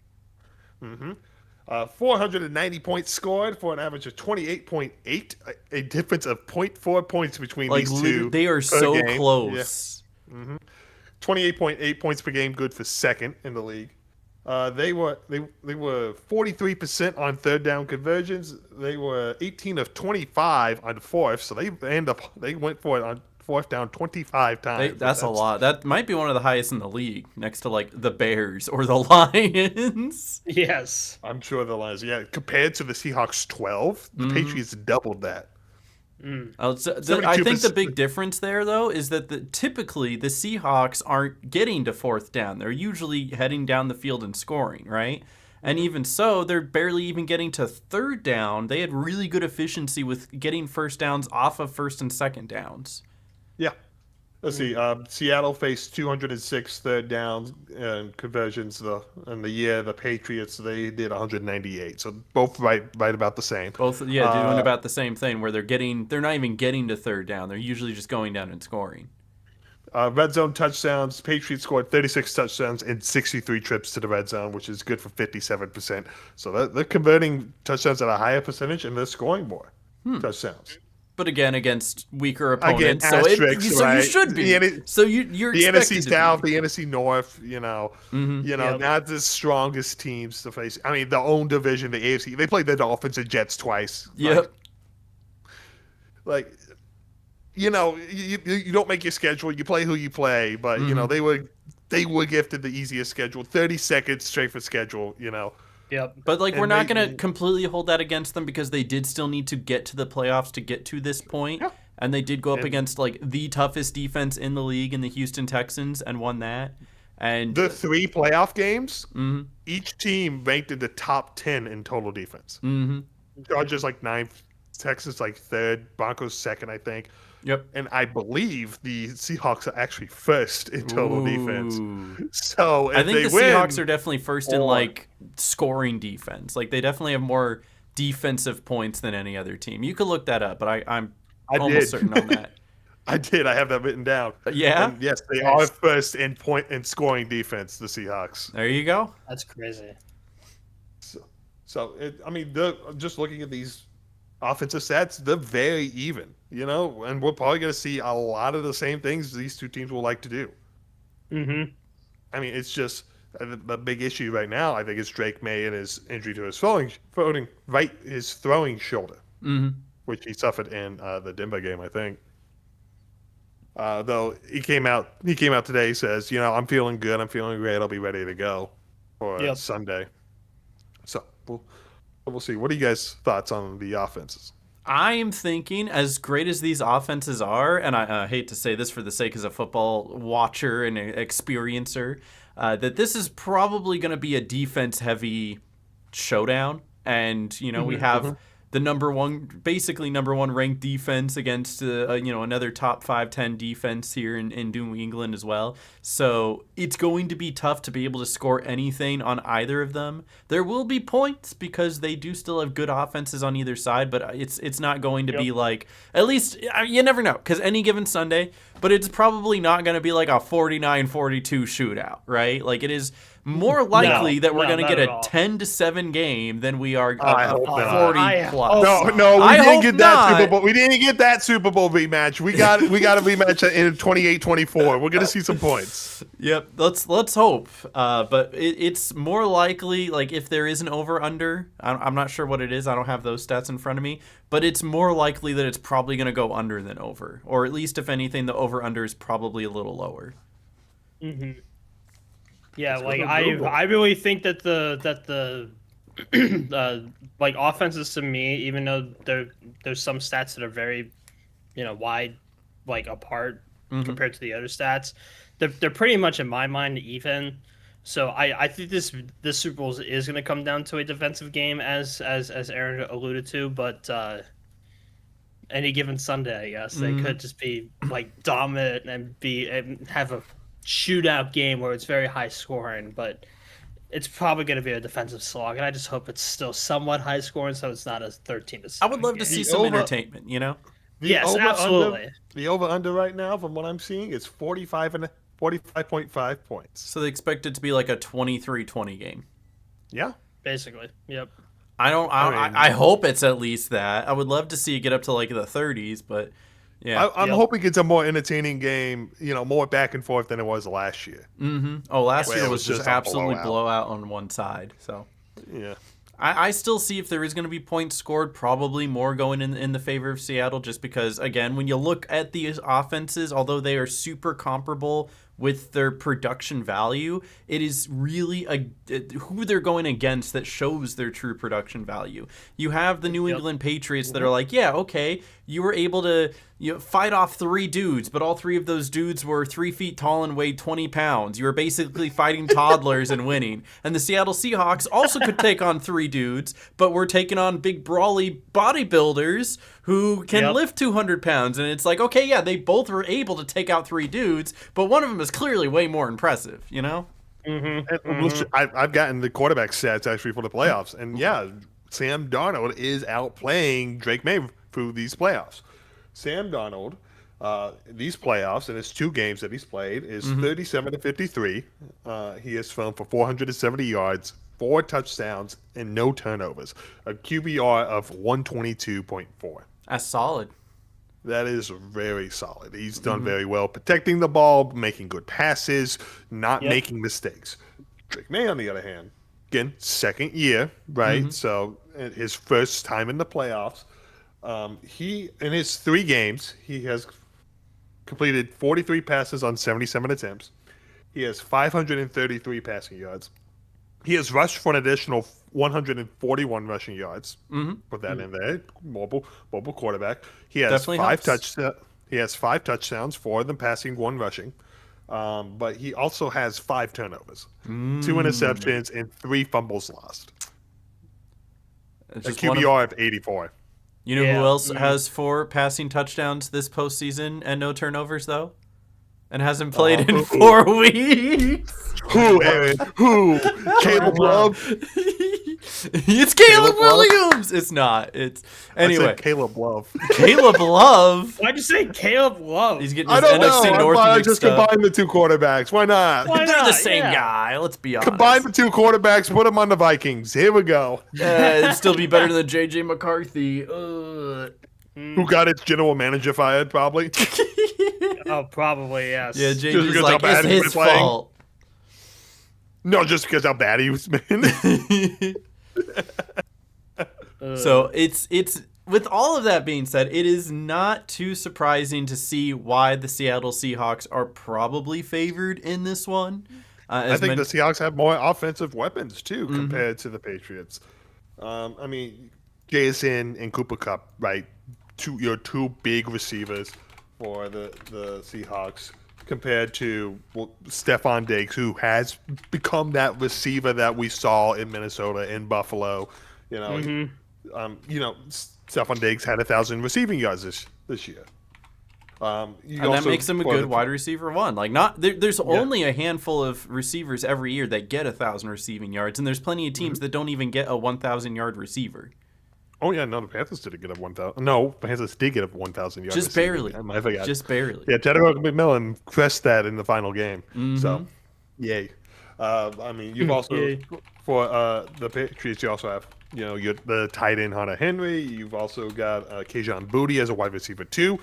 490 points scored for an average of 28.8, a difference of 0.4 points between Like these two. they are per so game. close. Yeah. 28.8 points per game, good for second in the league. They were 43% on third down conversions. They were 18 of 25 on fourth, so they went for it on fourth down 25 times. That's a lot. That might be one of the highest in the league, next to like the Bears or the Lions. Yes. I'm sure the Lions. Yeah, compared to the Seahawks 12, the Patriots doubled that. I think the big difference there, though, is that typically the Seahawks aren't getting to fourth down. They're usually heading down the field and scoring, right? And even so, they're barely even getting to third down. They had really good efficiency with getting first downs off of first and second downs. Yeah. Let's see. Seattle faced 206 third downs and conversions. In the year, the Patriots, they did 198. So both right about the same. Both, doing about the same thing where they're not even getting to third down. They're usually just going down and scoring. Red zone touchdowns. Patriots scored 36 touchdowns and 63 trips to the red zone, which is good for 57%. So they're converting touchdowns at a higher percentage, and they're scoring more touchdowns. But again, against weaker opponents, asterisks, so you right? should be. You're the expected NFC to South, be. the NFC North, not the strongest teams to face. I mean, their own division, the AFC, they played the Dolphins and Jets twice. Yep. You don't make your schedule. You play who you play, but they were gifted the easiest schedule, 30 seconds straight for schedule. Yep. But we're not going to completely hold that against them because they did still need to get to the playoffs to get to this point. Yeah. And they did go up against the toughest defense in the league in the Houston Texans and won that. And the 3 playoff games, each team ranked in the top 10 in total defense. Chargers 9th, Texas like third, Broncos second, I think. Yep. And I believe the Seahawks are actually first in total defense. Ooh. So I if think they the win, Seahawks are definitely first in or- like scoring defense. Like they definitely have more defensive points than any other team. You could look that up, but I'm I almost did. certain on that. I did. I have that written down. Yeah, And yes, they Nice. are first in point in scoring defense. The Seahawks. there you go. That's crazy. So I mean, they're just looking at these offensive stats, they're very even. And we're probably going to see a lot of the same things these two teams will like to do. Mm-hmm. I mean, it's just the big issue right now. I think is Drake May and his injury to his throwing shoulder, Hmm. which he suffered in the Denver game, I think. Though he came out today. He says, I'm feeling good. I'm feeling great. I'll be ready to go for Sunday. So we'll see. What are you guys' thoughts on the offenses? I am thinking, as great as these offenses are, and I hate to say this for the sake as a football watcher and experiencer, that this is probably going to be a defense-heavy showdown. And, we have the basically number one ranked defense against, another top 5-10 defense here in New England as well. So it's going to be tough to be able to score anything on either of them. There will be points because they do still have good offenses on either side, but it's not going to be like, at least you never know, because any given Sunday, but it's probably not going to be like a 49-42 shootout, right? Like it is more likely that we're going to get a 10-7 game than we are I a hope not. 40 plus. No, we I didn't hope get that not. Super Bowl. We didn't get that Super Bowl rematch. We got a rematch in 28-24. We're gonna see some points. Yep, let's hope. But it's more likely, like if there is an over under, I'm not sure what it is. I don't have those stats in front of me, but it's more likely that it's probably going to go under than over, or at least if anything, the over under is probably a little lower. Mm-hmm. Yeah, Let's like go to I Google. I really think that the like offenses to me, even though there's some stats that are very, wide, like apart compared to the other stats, they're pretty much in my mind even. So I think this Super Bowl is going to come down to a defensive game, as Aaron alluded to, but any given Sunday, I guess they could just be like dominant and have a shootout game where it's very high scoring, but it's probably going to be a defensive slog, and I just hope it's still somewhat high scoring, so it's not a 13-7. I would love to see some entertainment, Yes, absolutely. The over-under right now, from what I'm seeing, is 45.5 points. So they expect it to be like a 23-20 game. Yeah. Basically, yep. I hope it's at least that. I would love to see it get up to like the 30s, but yeah. I'm hoping it's a more entertaining game, more back and forth than it was last year. Last Where year it was was just just a absolutely blowout. blowout on one side. So Yeah. I still see if there is going to be points scored, probably more going in the favor of Seattle, just because, again, when you look at these offenses, although they are super comparable with their production value, it is really who they're going against that shows their true production value. You have the New England Patriots that are like, yeah, okay, you were able to fight off 3 dudes, but all 3 of those dudes were 3 feet tall and weighed 20 pounds. You were basically fighting toddlers and winning. And the Seattle Seahawks also could take on 3 dudes, but we're taking on big brawly bodybuilders who can lift 200 pounds. And it's like, okay, yeah, they both were able to take out 3 dudes, but one of them is clearly way more impressive, And I've gotten the quarterback stats actually for the playoffs, and Sam Darnold is outplaying Drake May through these playoffs. Sam Darnold, these playoffs, in his 2 games that he's played, is 37-53. He has thrown for 470 yards, 4 touchdowns, and no turnovers. A QBR of 122.4. That's solid. That is very solid. He's done very well protecting the ball, making good passes, not making mistakes. Drake May, on the other hand, again, second year, right? So his first time in the playoffs. He, in his 3 games, he has completed 43 passes on 77 attempts. He has 533 passing yards. He has rushed for an additional 141 rushing yards. Put that in there. Mobile quarterback. He has Definitely 5 helps. touchdowns. He has 5 touchdowns, 4 of them passing, 1 rushing. But he also has 5 turnovers, 2 interceptions, and 3 fumbles lost. A Just one of- QBR of 84. You know Yeah. who else has 4 passing touchdowns this postseason and no turnovers, though? And hasn't played in who? 4 weeks? Who, Aaron? Who? Caleb Love? It's Caleb Caleb Love? Williams! It's not. It's I Anyway, said Caleb Love. Caleb Love. Why'd you say Caleb Love? He's getting I his don't know. NFC I North thought I mixed just up. combined the 2 quarterbacks. Why not? Why They're the not? same Yeah. guy. Let's be honest. Combine the 2 quarterbacks, put them on the Vikings. Here we go. It'd still be better than JJ McCarthy. Ugh. Who got its general manager fired, probably. Oh, probably yes. Yeah, because JJ's how like, bad it's he his was playing. fault. No, just because how bad he was, man. So it's with all of that being said, it is not too surprising to see why the Seattle Seahawks are probably favored in this one. I think the Seahawks have more offensive weapons, too, compared to the Patriots. I mean, Jason and Cooper Cup, right? Your 2 big receivers for the Seahawks compared to Stephon Diggs, who has become that receiver that we saw in Minnesota and Buffalo. You know, Stephon Diggs had 1,000 receiving yards this year. and that makes him a good wide receiver 1. Like there's only a handful of receivers every year that get 1,000 receiving yards, and there's plenty of teams that don't even get a 1,000-yard receiver. Oh yeah, no, the Panthers didn't get a 1,000. No, the Panthers did get a 1,000 yard. Just receiving. barely. I forgot. Just barely. Yeah, Teddy McMillan crushed that in the final game. So, yay. I mean, you've also Yay. for the Patriots, you also have the tight end Hunter Henry. You've also got Kayshon Boutte as a wide receiver 2.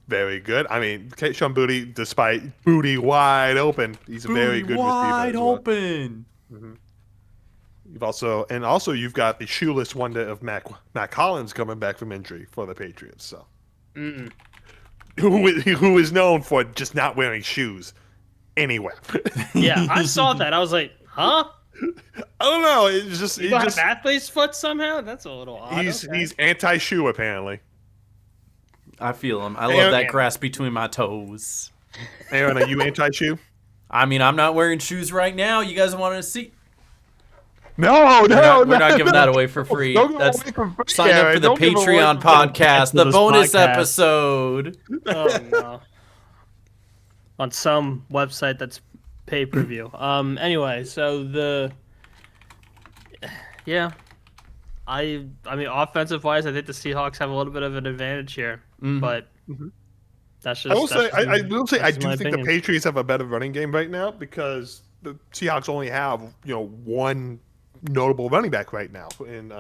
Very good. I mean, Kayshon Boutte, despite Boutte wide open, he's a very good receiver. Wide as well. open. You've also you've got the shoeless wonder of Matt Collins coming back from injury for the Patriots. So, who is known for just not wearing shoes anywhere. Yeah, I saw that. I was like, huh? I don't know. It's just You got an athlete's foot somehow? That's a little odd. he's Okay. he's anti-shoe apparently. I feel him. I Hey, love that Aaron. grass between my toes. Aaron, are you anti-shoe? I mean, I'm not wearing shoes right now. You guys wanted to see? No, We're not giving that away for free. Don't give That's away for free, sign up Aaron. for the Don't give away Patreon for free. podcast, the This bonus podcast. episode. Oh no. On some website that's pay-per-view. Anyway, so I mean, offensive wise, I think the Seahawks have a little bit of an advantage here, but that's just. I will say, that's I will say, I that's do my think opinion. the Patriots have a better running game right now because the Seahawks only have one notable running back right now in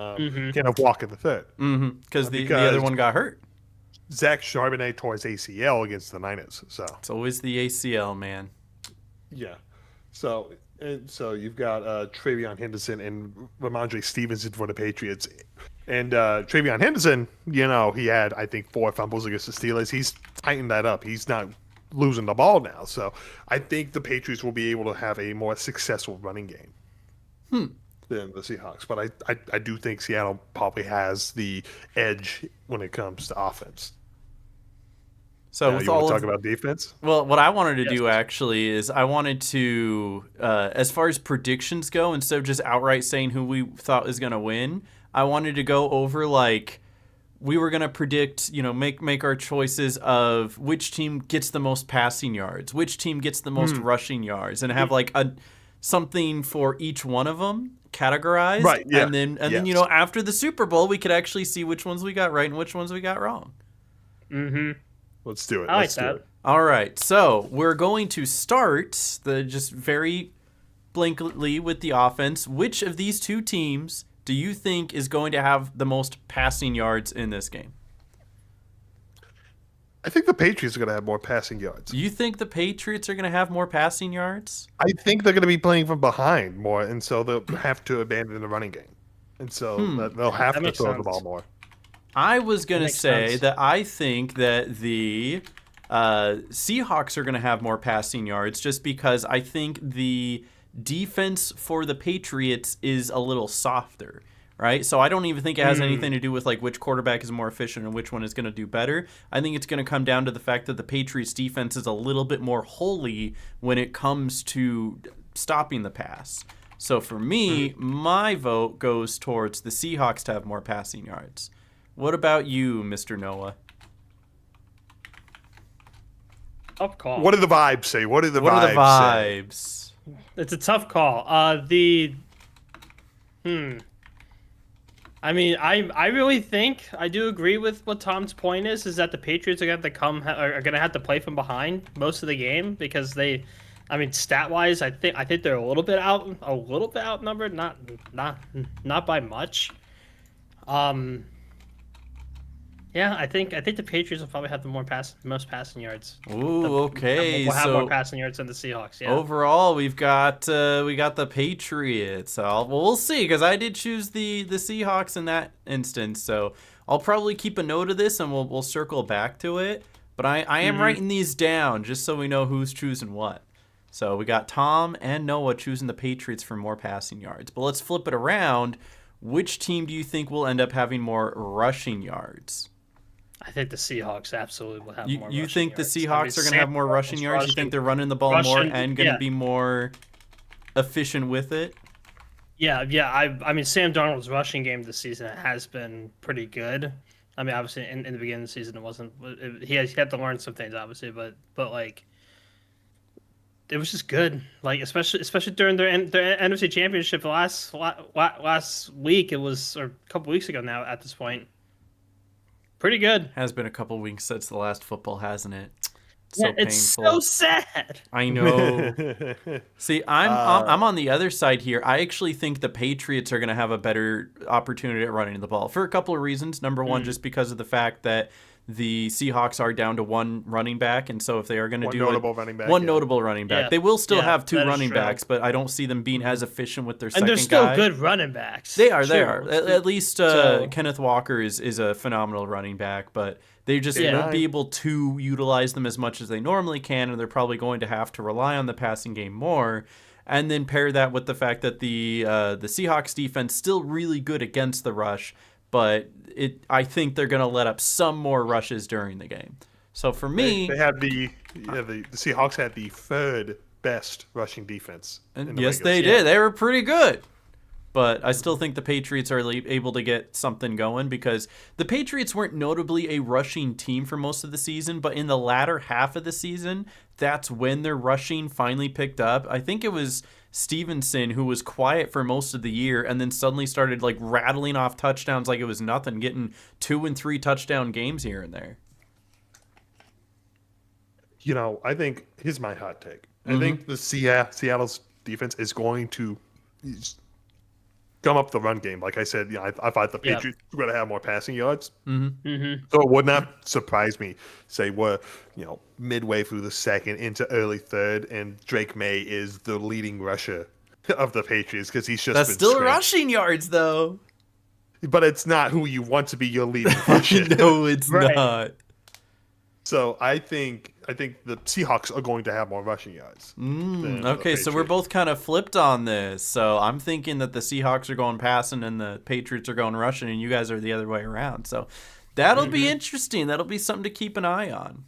Kenneth Walker the third. Because the Because- other one got hurt. Zach Charbonnet tore his ACL against the Niners. So It's always the ACL, man. yeah, so you've got Travion Henderson and Ramondre Stevenson for the Patriots, and Travion Henderson, he had I think 4 fumbles against the Steelers. He's tightened that up. He's not losing the ball now. So I think the Patriots will be able to have a more successful running game than the Seahawks. But I do think Seattle probably has the edge when it comes to offense. So Now, with you want all to of talk about defense? Well, what I wanted to do actually is I wanted to, as far as predictions go, instead of just outright saying who we thought was going to win, I wanted to go over we were going to predict, make our choices of which team gets the most passing yards, which team gets the most rushing yards, and have something for each one of them categorized. Right, yeah. And then Yes. after the Super Bowl, we could actually see which ones we got right and which ones we got wrong. Let's do it. I like Let's do that. it. All right, so we're going to start just very blankly with the offense. Which of these 2 teams do you think is going to have the most passing yards in this game? I think the Patriots are going to have more passing yards. Do you think the Patriots are going to have more passing yards? I think they're going to be playing from behind more, and so they'll have to abandon the running game, and so they'll have That to makes throw the sense. ball more. I was going to makes say sense. that I think that the Seahawks are going to have more passing yards just because I think the defense for the Patriots is a little softer, right? So I don't even think it has anything to do with which quarterback is more efficient and which one is going to do better. I think it's going to come down to the fact that the Patriots defense is a little bit more holy when it comes to stopping the pass. So for me, my vote goes towards the Seahawks to have more passing yards. What about you, Mr. Noah? Tough call. What do the vibes say? What do the What are the vibes say? vibes? It's a tough call. I mean, I really think I do agree with what Tom's point is that the Patriots are gonna have to play from behind most of the game because I mean, stat wise, I think they're a little bit outnumbered, not by much. Yeah, I think the Patriots will probably have the most passing yards. Ooh, okay. We'll have So more passing yards than the Seahawks. Yeah. overall, we got the Patriots. Well, we'll see because I did choose the Seahawks in that instance. So I'll probably keep a note of this and we'll circle back to it. But I am writing these down just so we know who's choosing what. So we got Tom and Noah choosing the Patriots for more passing yards. But let's flip it around. Which team do you think will end up having more rushing yards? I think the Seahawks absolutely will have more. You think the yards. Seahawks are going to have more rushing yards? You think they're running the ball more and going to be more efficient with it? Yeah. I mean, Sam Darnold's rushing game this season has been pretty good. I mean, obviously, in the beginning of the season, it wasn't. He had to learn some things, obviously, but like, it was just good. Like, especially during their NFC Championship last week. It was, or a couple weeks ago now. At this point. Pretty good. Has been a couple weeks since the last football, hasn't it? So painful. It's so sad. I know. See, I'm on the other side here. I actually think the Patriots are going to have a better opportunity at running the ball for a couple of reasons. Number one, just because of the fact that the Seahawks are down to one running back, and so if they are going to do notable running back, they will still have two running backs, but I don't see them being as efficient with their second guy. And they're still good running backs. They are. At least Kenneth Walker is a phenomenal running back, but they just won't be able to utilize them as much as they normally can, and they're probably going to have to rely on the passing game more. And then pair that with the fact that the Seahawks defense still really good against the rush, but I think they're going to let up some more rushes during the game. So for me, they had the Seahawks had the third best rushing defense. Yes, they did. They were pretty good. But I still think the Patriots are able to get something going because the Patriots weren't notably a rushing team for most of the season, but in the latter half of the season, that's when their rushing finally picked up. I think it was Stevenson who was quiet for most of the year and then suddenly started like rattling off touchdowns like it was nothing, getting 2 and 3 touchdown games here and there. You know, I think here's my hot take. I think the Seattle's defense is going to gum up the run game. Like I said, I thought the Patriots were going to have more passing yards. So it would not surprise me, say we're midway through the second into early third, and Drake May is the leading rusher of the Patriots because he's just that's been still rushing yards though. But it's not who you want to be your leading rusher. No, it's not. So I think the Seahawks are going to have more rushing yards. Okay, so we're both kind of flipped on this. So I'm thinking that the Seahawks are going passing and the Patriots are going rushing, and you guys are the other way around. So that'll be interesting. That'll be something to keep an eye on.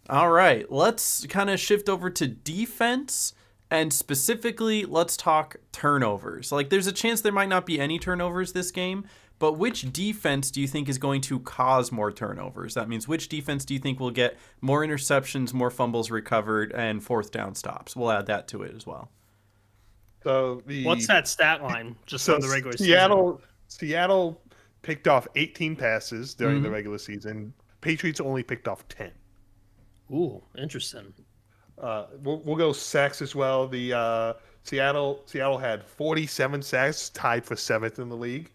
All right, let's kind of shift over to defense, and specifically, let's talk turnovers. Like, there's a chance there might not be any turnovers this game, but which defense do you think is going to cause more turnovers? That means which defense do you think will get more interceptions, more fumbles recovered, and fourth down stops? We'll add that to it as well. So what's that stat line just from the regular season? Seattle picked off 18 passes during the regular season. Patriots only picked off 10. Ooh, interesting. We'll go sacks as well. The Seattle had 47 sacks, tied for 7th in the league.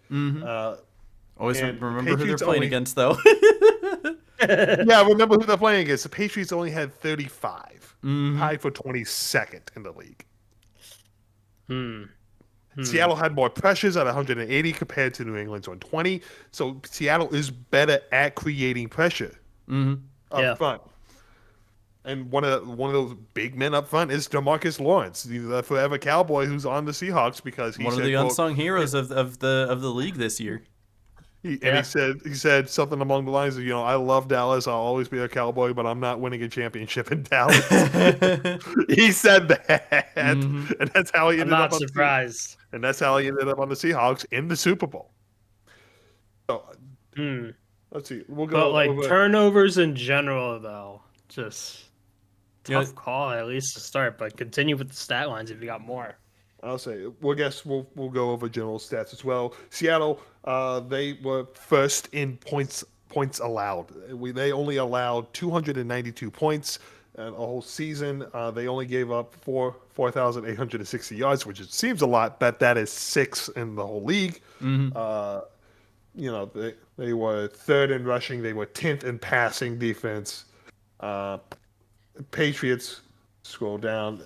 Always remember who they're playing against, though. Yeah, remember who they're playing against. The Patriots only had 35, tied for 22nd in the league. Seattle had more pressures at 180 compared to New England's 120. So Seattle is better at creating pressure up front. And one of those big men up front is DeMarcus Lawrence, the forever Cowboy who's on the Seahawks because he's one of the unsung heroes of the league this year. He said something along the lines of, I love Dallas, I'll always be a Cowboy, but I'm not winning a championship in Dallas. He said that, and that's how he ended up. I'm not surprised. And that's how he ended up on the Seahawks in the Super Bowl. So Hmm. Let's see. We'll But go like over. turnovers in general, though, just You know, tough call at least to start. But continue with the stat lines if you got more. I'll say. We'll go over general stats as well. Seattle, they were first in points allowed. They only allowed 292 points a whole season. They only gave up 4,860 yards, which it seems a lot, but that is sixth in the whole league. mhm. They were third in rushing. They were 10th in passing defense. Uh, Patriots, scroll down.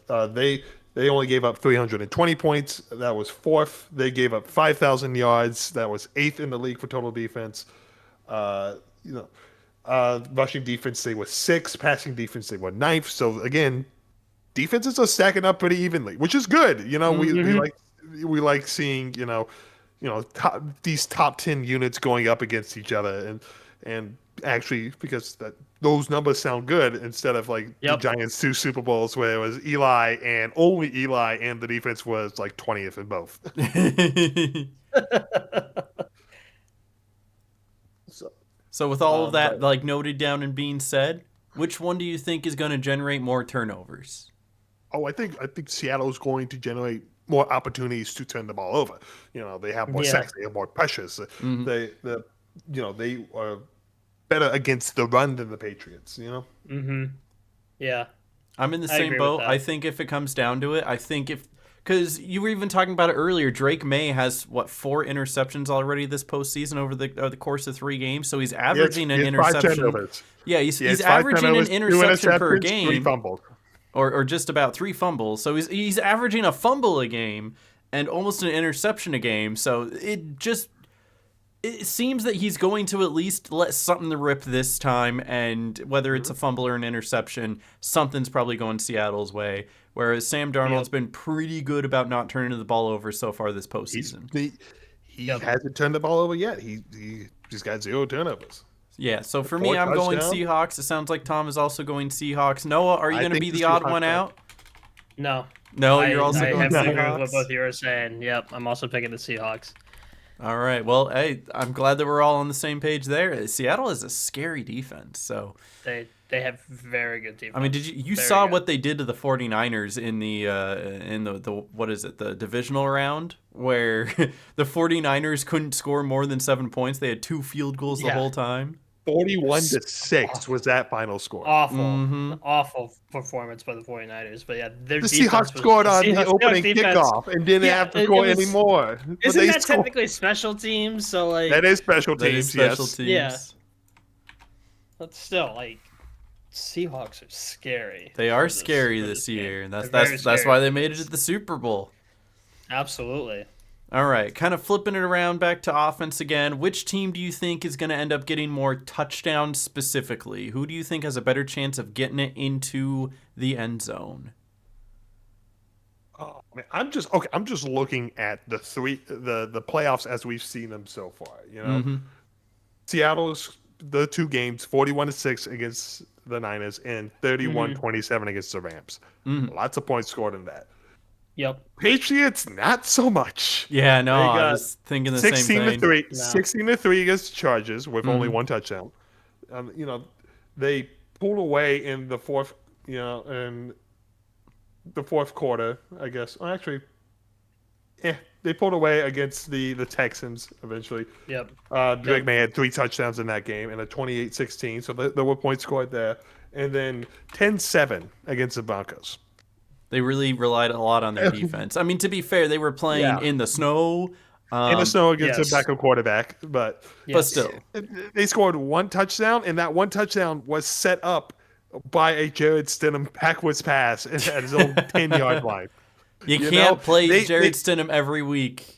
They only gave up 320 points. That was fourth. They gave up 5,000 yards. That was eighth in the league for total defense. Uh, you know, rushing defense they were sixth. Passing defense they were ninth. So again, defenses are stacking up pretty evenly, which is good. We like seeing these top 10 units going up against each other and actually because those numbers sound good instead of like the Yep. Giants 2 Super Bowls where it was Eli and only Eli and the defense was like 20th in both. So, So with all of that but- like noted down and being said, which one do you think is going to generate more turnovers? I think Seattle's going to generate more opportunities to turn the ball over. They have more Yeah. sacks, they have more pressures. Mhm. They are better against the run than the Patriots. Mm-hmm. Yeah. I'm in the I same agree with boat. that. I think if it comes down to it, because you were even talking about it earlier, Drake May has 4 interceptions already this postseason over the course of 3 games, so he's averaging an He has 5 interception. turnovers. Yeah, he's He has 5 averaging an turnovers, 2 interception per interceptions, 3 game, fumbles. or just about 3 fumbles. So he's averaging a fumble a game and almost an interception a game. So it seems that he's going to at least let something rip this time, and whether it's a fumble or an interception, something's probably going Seattle's way. Whereas Sam Darnold's been pretty good about not turning the ball over so far this postseason. He hasn't turned the ball over yet. He's got 0 turnovers. Yeah, so for 4 me, I'm going touchdowns. Seahawks. It sounds like Tom is also going Seahawks. Noah, are you I going to think be the the odd Seahawks one are- out? No. No, you're also I going have to agree with what Seahawks? both you were saying. Yep. I'm also picking the Seahawks. All right. Well, hey, I'm glad that we're all on the same page there. Seattle is a scary defense. So, They have very good defense. I mean, did you Very saw good. what they did to the 49ers in the what is it, the divisional round, where the 49ers couldn't score more than 7 points. They had 2 field goals the Yeah. whole time. 41-6 was that final score. Awful performance by the 49ers. But yeah, their The defense Seahawks was- scored on the Seahawks opening defense- kickoff and didn't Yeah, have to it score was- anymore. But Isn't they that scored- technically special teams? So like, That is special That teams, is special yes. teams. Yeah. but still, like, Seahawks are scary. They are for scary for this year, and game. that's They're very that's scary. why they made it to the Super Bowl. Absolutely. All right, kind of flipping it around back to offense again. Which team do you think is going to end up getting more touchdowns specifically? Who do you think has a better chance of getting it into the end zone? Oh, man, I'm just looking at the playoffs as we've seen them so far. Mm-hmm. Seattle's the 2 games, 41-6 against the Niners and 31-27 against the Rams. Mhm. Lots of points scored in that. Yep. Patriots, not so much. Yeah, no, They I got was thinking the same thing. 16-3, No. 16-3 against the Chargers with only Mhm. 1 touchdown. They pulled away in the fourth, in the fourth quarter, I guess. Well, actually, they pulled away against the Texans eventually. Yep. Drake May had 3 touchdowns in that game and a 28-16, so there were points scored there. And then 10-7 against the Broncos. They really relied a lot on their defense. I mean, to be fair, they were playing Yeah. in the snow. In the snow against yes. a backup quarterback, but Still. they scored 1 touchdown, and that 1 touchdown was set up by a Jared Stidham backwards pass at his own 10-yard line. You You can't know, play they- Jared Stidham every week.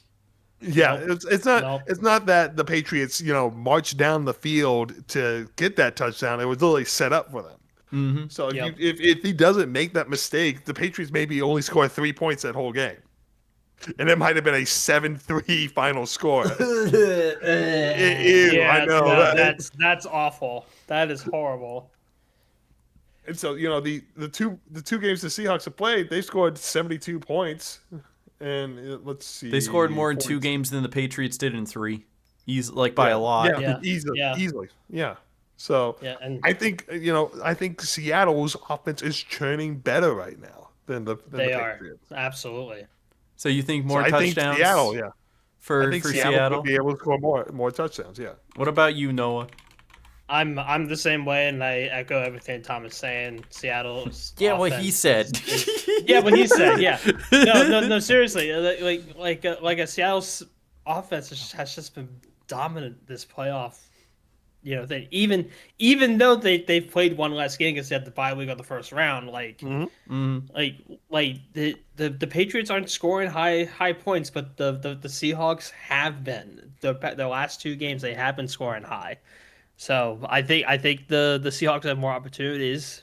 Yeah, Nope. it's not Nope. it's not that the Patriots marched down the field to get that touchdown. It was literally set up for them. Mm-hmm. So Yep. if he doesn't make that mistake, the Patriots maybe only score 3 points that whole game, and it might have been a 7-3 final score. Ew, Yeah, I know. no, that's awful. That is horrible. And so the two games the Seahawks have played, they scored 72 points, and let's see, They scored more in 2 points. games than the Patriots did in 3. like by a lot. Yeah, Yeah. Yeah. easily. Yeah. So Yeah, and I think Seattle's offense is churning better right now than the they are Patriots. absolutely. So you think So more I think touchdowns Seattle, yeah. I for think for Seattle Seattle? could be able to score more touchdowns. Yeah. What about you, Noah? I'm the same way, and I echo everything Tom is saying. Seattle's Yeah, what he offense said. yeah, what he said. Yeah, no. Seriously, like a Seattle's offense has just been dominant this playoff. Thing. Even though they've played one less game because they had the bye week on the first round, Mhm. the Patriots aren't scoring high points, but the Seahawks have been. The last two games they have been scoring high. So I think the Seahawks have more opportunities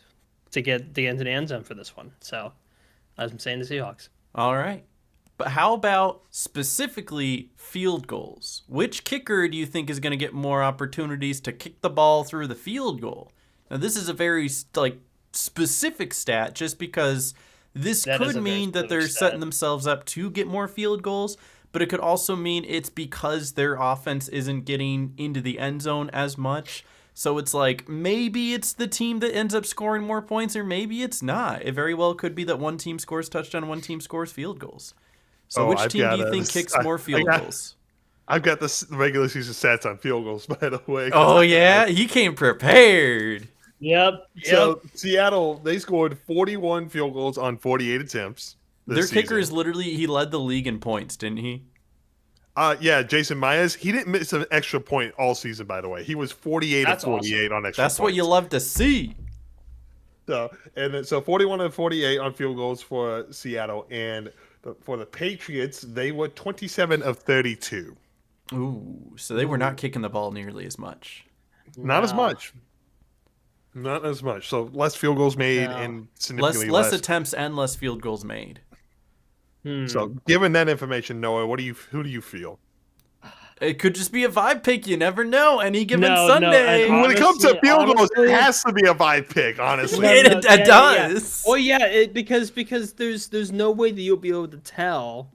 to get into the end zone for this one. So as I'm saying, the Seahawks. All right. But how about specifically field goals? Which kicker do you think is going to get more opportunities to kick the ball through the field goal? Now, this is a very specific stat just because this That is could a very mean that they're specific stat. setting themselves up to get more field goals, but it could also mean it's because their offense isn't getting into the end zone as much. So it's like maybe it's the team that ends up scoring more points, or maybe it's not. It very well could be that one team scores touchdown, one team scores field goals. So which I've team do got you think kicks more field goals? I've got the regular season stats on field goals, by the way. Oh yeah, he came prepared. Yep. So Seattle, they scored 41 field goals on 48 attempts. Their kicker is season. literally, he led the league in points, didn't he? Yeah, Jason Myers. He didn't miss an extra point all season, by the way. He was 48 That's of 48 on extra That's points. what you love to see. So 41 of 48 on field goals for Seattle, and for the Patriots, they were 27 of 32. Ooh, so they were not kicking the ball nearly as much. Not as No. much. Not as much. So less field goals made No. and significantly Less less. attempts and less field goals made. So given that information, Noah, who do you feel? It could just be a vibe pick. You never know. Any given No, Sunday. and When it comes to Honestly- field goals, honestly- it has to be a vibe pick, honestly. Yeah, it does. Well, yeah, because there's no way that you'll be able to tell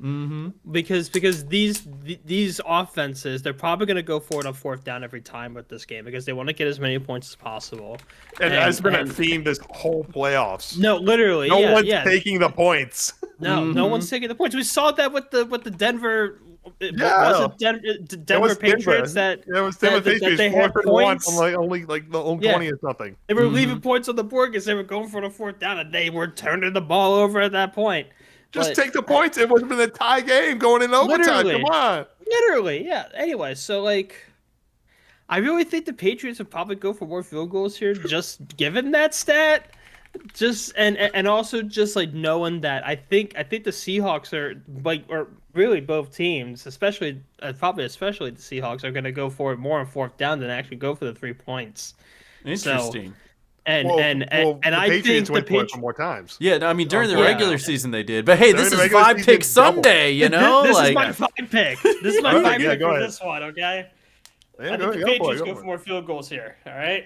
because these offenses, they're probably going to go for it on fourth down every time with this game because they want to get as many points as possible. And that's been a theme this whole playoffs. No, literally, No yeah, one's yeah. taking the points. No one's taking the points. We saw that with the Denver. Yeah. Was it Denver was Patriots Denver. that It was Denver that Patriots they had 4-1 points? from only the own Yeah. 20 or something. they were leaving points on the board because they were going for the fourth down and they were turning the ball over at that point. Just But- take the points. It would have been a tie game going in overtime. Literally. Come on. Literally, yeah. Anyway, so I really think the Patriots would probably go for more field goals here, just given that stat. Just and also just knowing that I think the Seahawks are or really both teams, especially the Seahawks are going to go for it more on fourth down than actually go for the 3 points. Interesting. And Well, and the I think Patriots the went for it Patriots. more times. Yeah, no, I mean during the Yeah. regular season they did, but hey, During this the is regular vibe season, pick double. Sunday, you know. This like, is my vibe pick. This is my Okay, vibe yeah, pick go for ahead. this one. Okay. Yeah, I think the go Patriots for go it. for more field goals here. All right.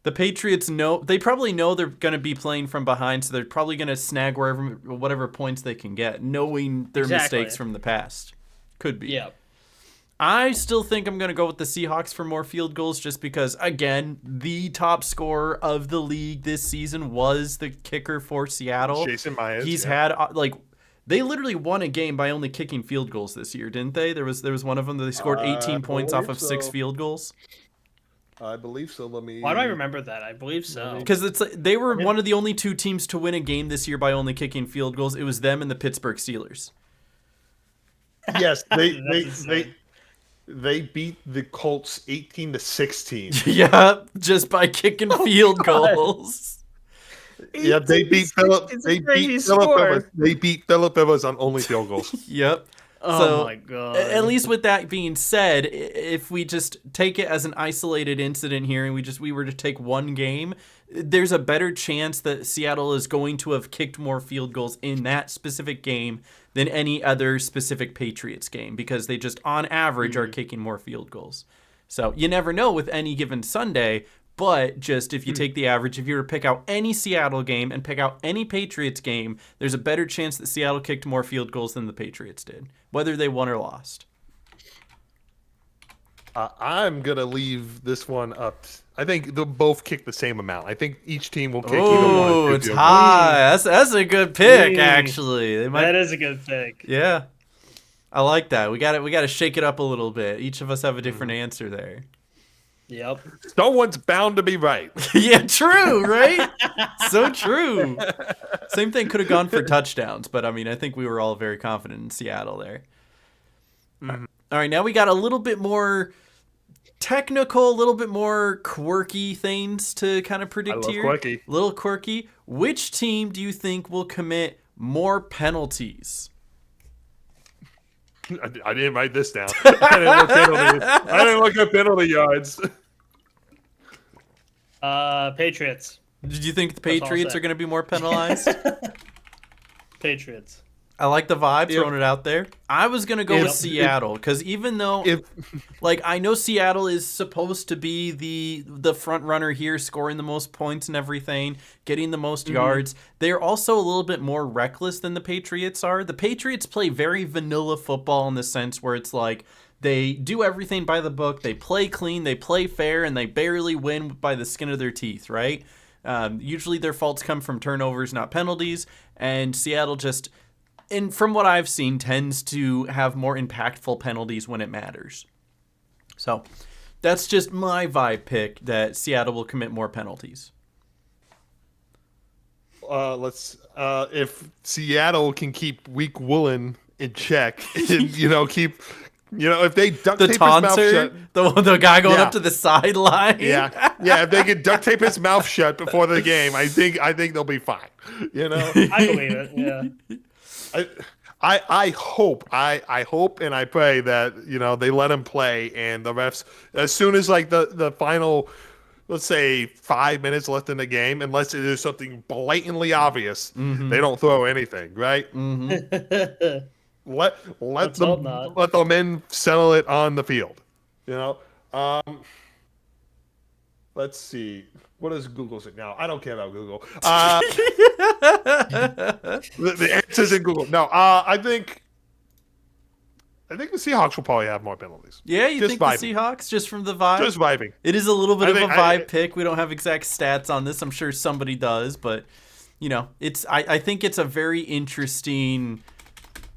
the Patriots they probably know they're going to be playing from behind, so they're probably going to snag whatever points they can get, knowing their Exactly. mistakes from the past. Could be. Yeah. I still think I'm going to go with the Seahawks for more field goals just because, again, the top scorer of the league this season was the kicker for Seattle. Jason Myers. He's yeah. had, they literally won a game by only kicking field goals this year, didn't they? There was one of them that they scored 18 points off of believe 6 so. field goals. I believe so. Let me. Why do I remember that? I believe so. Because they were one of the only two teams to win a game this year by only kicking field goals. It was them and the Pittsburgh Steelers. Yes, That's they beat the Colts 18-16. Yeah, just by kicking field goals. Yeah, they beat Philip. It's a They crazy beat Philip score. Rivers. They beat Philip Rivers on only field goals. Yep. Oh So, my god. At least with that being said, if we just take it as an isolated incident here and we were to take one game, there's a better chance that Seattle is going to have kicked more field goals in that specific game than any other specific Patriots game because they just on average are kicking more field goals. So you never know with any given Sunday, but just if you take the average, if you were to pick out any Seattle game and pick out any Patriots game, there's a better chance that Seattle kicked more field goals than the Patriots did, whether they won or lost. I'm gonna leave this one up. I think they'll both kick the same amount. I think each team will kick either one. Oh, or it's two. high. That's a good pick, Mm. actually. They might. That is a good pick. Yeah, I like that. We got to shake it up a little bit. Each of us have a different Mm-hmm. answer there. Yep. Someone's bound to be right. Yeah, true, right? So true. Same thing could have gone for touchdowns, but I mean, I think we were all very confident in Seattle there. Mhm. All right, now we got a little bit more technical, a little bit more quirky things to kind of predict love here. quirky. A little quirky. Which team do you think will commit more penalties? I didn't write this down. I didn't look at penalty yards. Patriots. Did you think the That's all I'll Patriots say. are going to be more penalized? Patriots. I like the vibe, If- throwing it out there. I was going to go if- with Seattle because even though, If like, I know Seattle is supposed to be the front runner here, scoring the most points and everything, getting the most yards, they're also a little bit more reckless than the Patriots are. The Patriots play very vanilla football in the sense where it's like they do everything by the book, they play clean, they play fair, and they barely win by the skin of their teeth, right? Usually their faults come from turnovers, not penalties, and Seattle just, and from what I've seen, tends to have more impactful penalties when it matters. So that's just my vibe pick that Seattle will commit more penalties. if Seattle can keep Weak Woolen in check, and keep, if they duct The tape his mouth shut. taunter, the guy going Yeah. up to the sideline. Yeah, if they can duct tape his mouth shut before the game, I think they'll be fine. I believe it. Yeah. I hope and I pray that they let him play, and the refs, as soon as like the final, let's say 5 minutes left in the game, unless it is something blatantly obvious, they don't throw anything, right? Let Let's them hope not. let the men settle it on the field. Let's see. What does Google say now? I don't care about Google. The answer's in Google. No, I think the Seahawks will probably have more penalties. Yeah, you Just think vibing. the Seahawks, just from the vibe? Just vibing. It is a little bit I of a think- vibe pick. We don't have exact stats on this. I'm sure somebody does, but it's I think it's a very interesting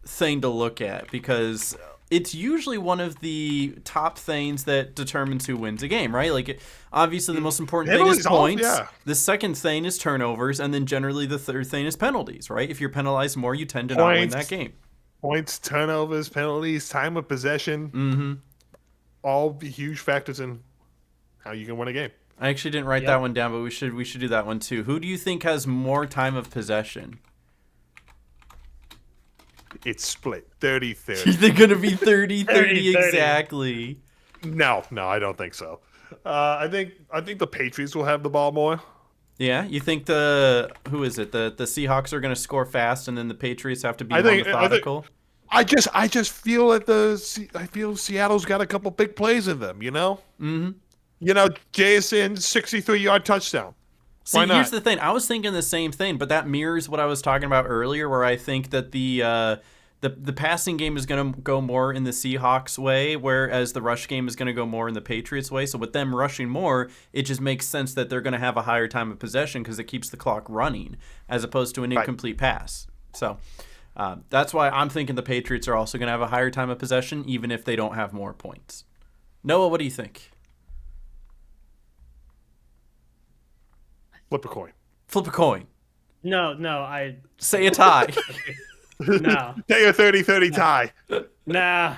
thing to look at because it's usually one of the top things that determines who wins a game, right? Like, obviously, the most important thing is Penalties, all- points. yeah. The second thing is turnovers, and then generally the third thing is penalties, right? If you're penalized more, you tend to not win Points. that game. Points, turnovers, penalties, time of possession, Mm-hmm. all be huge factors in how you can win a game. I actually didn't write Yep. that one down, but we should do that one too. Who do you think has more time of possession? It's split 30-30. They're going to be 30-30 30-30. exactly. No, I don't think so. I think the Patriots will have the ball more. Yeah, you think who is it? The Seahawks are going to score fast, and then the Patriots have to be I more think- methodical. I just feel I feel Seattle's got a couple big plays in them. Mm-hmm. Jason 63-yard touchdown. See, Why not? here's the thing. I was thinking the same thing, but that mirrors what I was talking about earlier, where I think that the passing game is going to go more in the Seahawks way, whereas the rush game is going to go more in the Patriots way. So with them rushing more, it just makes sense that they're going to have a higher time of possession because it keeps the clock running as opposed to an incomplete pass. So that's why I'm thinking the Patriots are also going to have a higher time of possession, even if they don't have more points. Noah, what do you think? Flip a coin. Flip a coin. No, I Say a tie. no, Take a 30-30 tie. nah.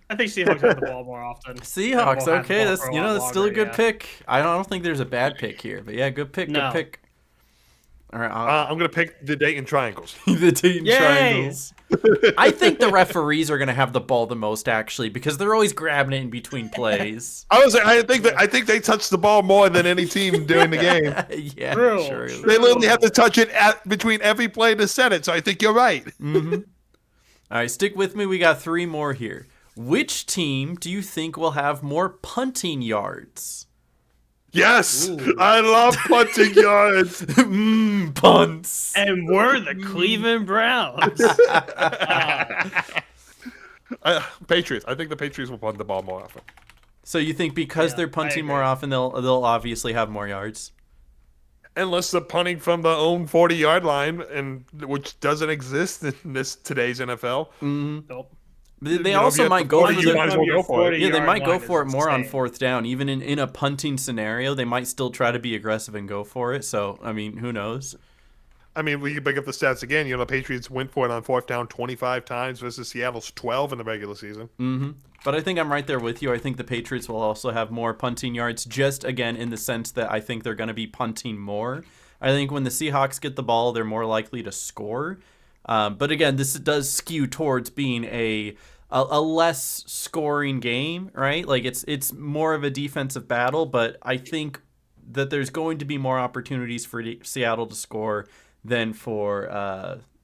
I think Seahawks have the ball more often. Seahawks, We'll have the okay, ball that's for a lot that's still a longer, good yeah. pick. I don't think there's a bad pick here, but yeah, good pick, No. good pick. All right, I'm gonna pick the Dayton Triangles. the Dayton Yay! Triangles. I think the referees are gonna have the ball the most actually because they're always grabbing it in between plays. I think they touch the ball more than any team during the game. Yeah, True, true. true. They literally have to touch it between every play to set it. So I think you're right. All right, stick with me. We got 3 more here. Which team do you think will have more punting yards? Yes, Ooh. I love punting yards. Punts. And we're the Cleveland Browns. Patriots. I think the Patriots will punt the ball more often. So you think because Yeah, they're I punting more agree. often, they'll obviously have more yards? Unless they're punting from the own 40-yard line, and which doesn't exist in this today's NFL. Nope. They You know, if also you have might the go 40, for you the might as well go for it. yeah, they 40-yard might go line for is it more on insane. fourth down. Even in a punting scenario, they might still try to be aggressive and go for it. So, I mean, who knows? I mean, we can pick up the stats again. You know, the Patriots went for it on fourth down 25 times versus Seattle's 12 in the regular season. But I think I'm right there with you. I think the Patriots will also have more punting yards, just again in the sense that I think they're going to be punting more. I think when the Seahawks get the ball, they're more likely to score. But again, this does skew towards being a less scoring game, right? Like it's more of a defensive battle, but I think that there's going to be more opportunities for Seattle to score than for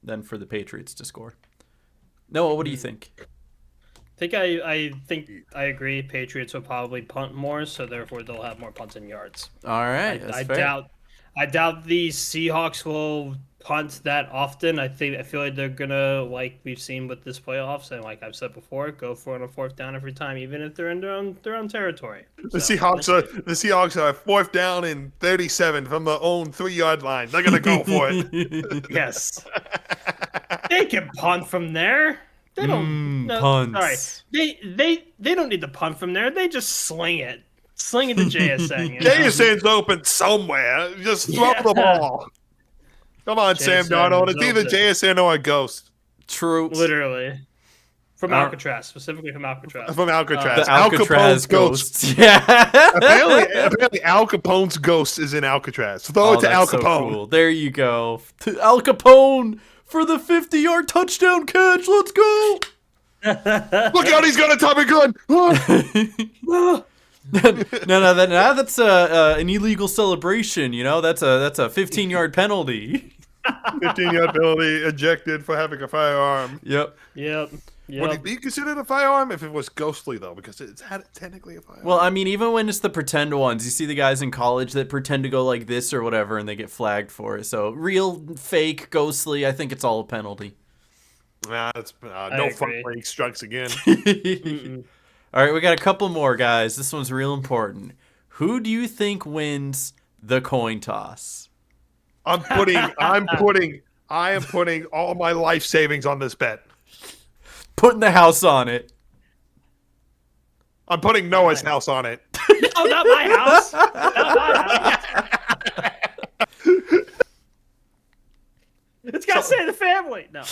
the Patriots to score. Noah, what do you think? I think I agree. Patriots will probably punt more, so therefore they'll have more punts and yards. All right, that's I fair. doubt the Seahawks will punt that often. I feel like they're gonna, like we've seen with this playoffs, and like I've said before, go for it on fourth down every time, even if they're in their own territory. The So, Seahawks are fourth down and 37 from their own 3-yard line. They're gonna go for it. yes, they can punt from there. They don't. No, punts. sorry, they don't need to punt from there. They just sling it. Sling it to JSN. You know? JSN's open somewhere. Just throw Yeah. the ball. Come on, Sam JSN Darnold. It's is either open. JSN or a ghost True. Literally. From Our- Alcatraz, specifically from Alcatraz. from Alcatraz. The Al Alcatraz Capone's ghost. ghosts. Yeah. Apparently, Al Capone's ghost is in Alcatraz. Throw it to Al that's so Capone. cool. There you go. Al Capone for the 50-yard touchdown catch. Let's go. Look out, he's got a Tommy gun. no, that's an illegal celebration. You know, that's a 15-yard penalty. 15-yard penalty, ejected for having a firearm. Yep. Yep. Would it be considered a firearm if it was ghostly, though? Because it's technically a firearm. Well, I mean, even when it's the pretend ones, you see the guys in college that pretend to go like this or whatever, and they get flagged for it. So real, fake, ghostly, I think it's all a penalty. Nah, it's no agree. fun league strikes again. All right, we got a couple more, guys. This one's real important. Who do you think wins the coin toss? I am putting all my life savings on this bet. Putting the house on it. I'm putting Noah's house on it. No, not my house. Not my house. It's got to say the family. No.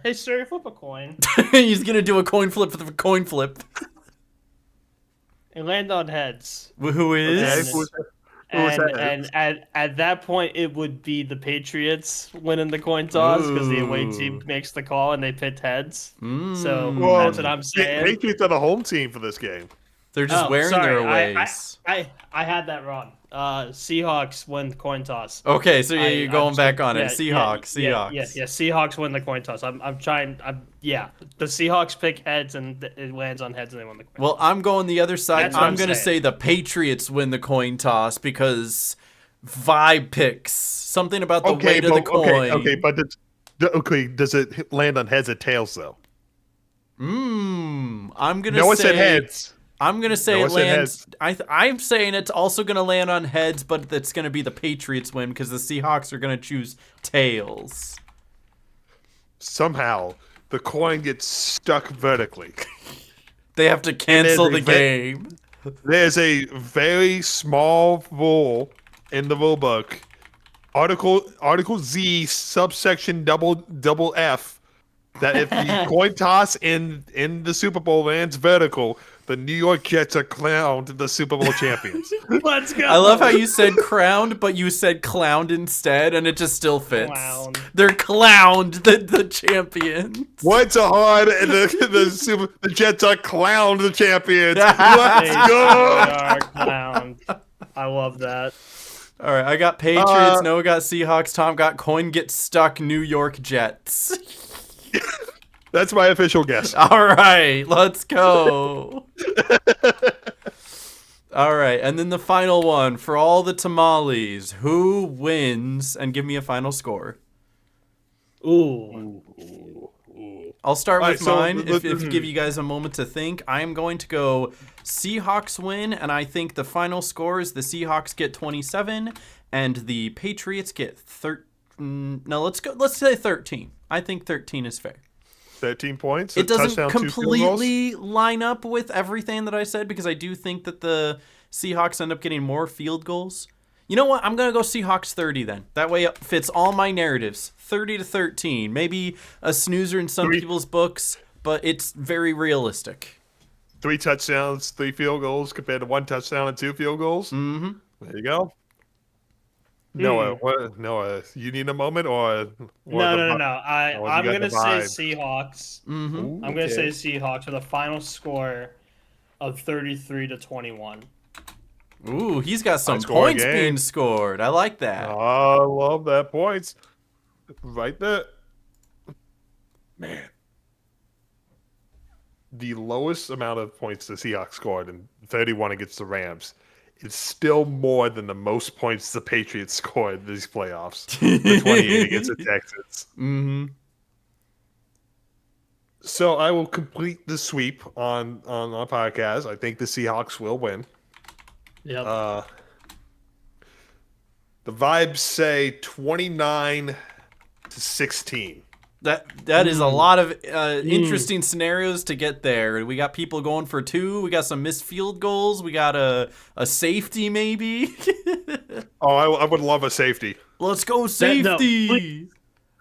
Hey, sir, flip a coin He's gonna do a coin flip with a coin flip. and land on heads. Who is? Okay, Yes. who's that? And at that point, it would be the Patriots winning the coin toss because the away Ooh. team makes the call and they picked heads. So Mm. Well, that's what I'm saying. Patriots are the home team for this game. They're just Oh, wearing sorry, their aways. I had that wrong. Seahawks win the coin toss. Okay, so yeah, you're I'm going back on it. yeah, Seahawks. Yeah, Seahawks. yeah, Seahawks win the coin toss. The Seahawks pick heads and it lands on heads and they win the coin. Well, I'm going the other side. That's what I'm I'm gonna saying. say the Patriots win the coin toss because vibe picks. Something about the weight of the coin. Does it land on heads or tails though? I'm gonna Noah say said heads. I'm gonna say Noah it said lands. I'm saying it's also gonna land on heads, but it's gonna be the Patriots win because the Seahawks are gonna choose tails. Somehow the coin gets stuck vertically. They have to cancel a the game. There's a very small rule in the rule book, Article Z, subsection double F, that if the coin toss in the Super Bowl lands vertical, the New York Jets are crowned the Super Bowl champions. Let's go. I love how you said crowned, but you said clowned instead, and it just still fits. Clown. They're clowned, the champions. Words are hard, and the Jets are crowned the champions. They Let's go. are clowned. I love that. All right, I got Patriots, Noah got Seahawks, Tom got coin get stuck New York Jets. That's my official guess. All right, let's go. All right, and then the final one for all the tamales. Who wins? And give me a final score. Ooh. I'll start All with right, so mine. let- If give you guys a moment to think, I am going to go Seahawks win, and I think the final score is the Seahawks get 27, and the Patriots get 13. No, let's say 13. I think 13 is fair. 13 points. It doesn't touchdown, 2 field goals? completely line up with everything that I said because I do think that the Seahawks end up getting more field goals. You know what? I'm going to go Seahawks 30 then. That way it fits all my narratives. 30-13. Maybe a snoozer in some people's books, but it's very realistic. 3 touchdowns, 3 field goals compared to 1 touchdown and 2 field goals. Mm-hmm. There you go. Noah, you need a moment or No. I'm got gonna the say vibe. Seahawks. Mm-hmm. Ooh, I'm gonna say okay. Seahawks with a final score of 33-21. Ooh, he's got some High-scoring points game. being scored. I like that. I love that points. Right there. Man. The lowest amount of points the Seahawks scored in 31 against the Rams is still more than the most points the Patriots scored these playoffs. The 28 against the Texans. Mm-hmm. So I will complete the sweep on our podcast. I think the Seahawks will win. Yep. The vibes say 29-16. That is a lot of interesting scenarios to get there. We got people going for 2. We got some missed field goals. We got a safety maybe. Oh, I would love a safety. Let's go No, safety.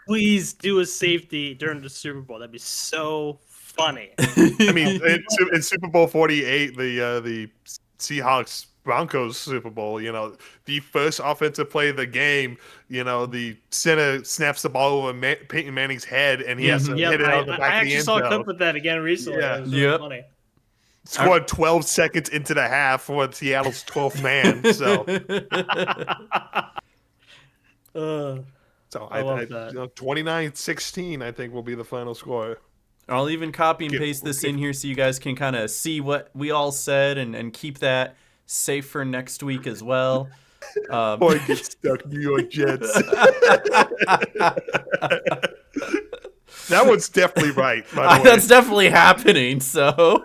Please do a safety during the Super Bowl. That'd be so funny. I mean, in Super Bowl 48, the Seahawks Broncos Super Bowl, the first offensive play of the game, the center snaps the ball over Peyton Manning's head, and he has to Yep, hit it out the I back of the actually end saw a zone. clip with that again recently. Yeah. That was really Yep. funny. Scored 12 seconds into the half for Seattle's 12th man. So, I love that. 29-16, I think, will be the final score. I'll even copy and paste this in here so you guys can kind of see what we all said and keep that safe for next week as well. Boy, get stuck, New York Jets. That one's definitely right, by the way. That's definitely happening. So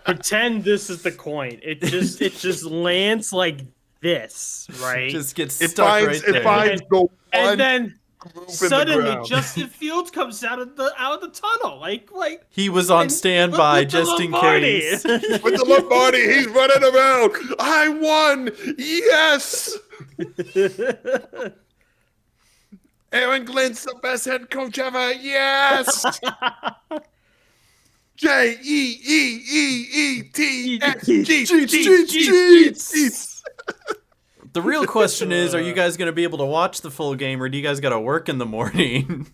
Pretend this is the coin. It just lands like this, right? just gets It stuck finds, right it there. finds the one and then groove in the suddenly ground. Justin Fields comes out of the tunnel, like He was on and standby with the just in Lombardi. case. With the Lombardi, he's running around. I won. Yes. Aaron Glenn's the best head coach ever. Yes. Jeeteetsg. The real question is, are you guys going to be able to watch the full game, or do you guys got to work in the morning?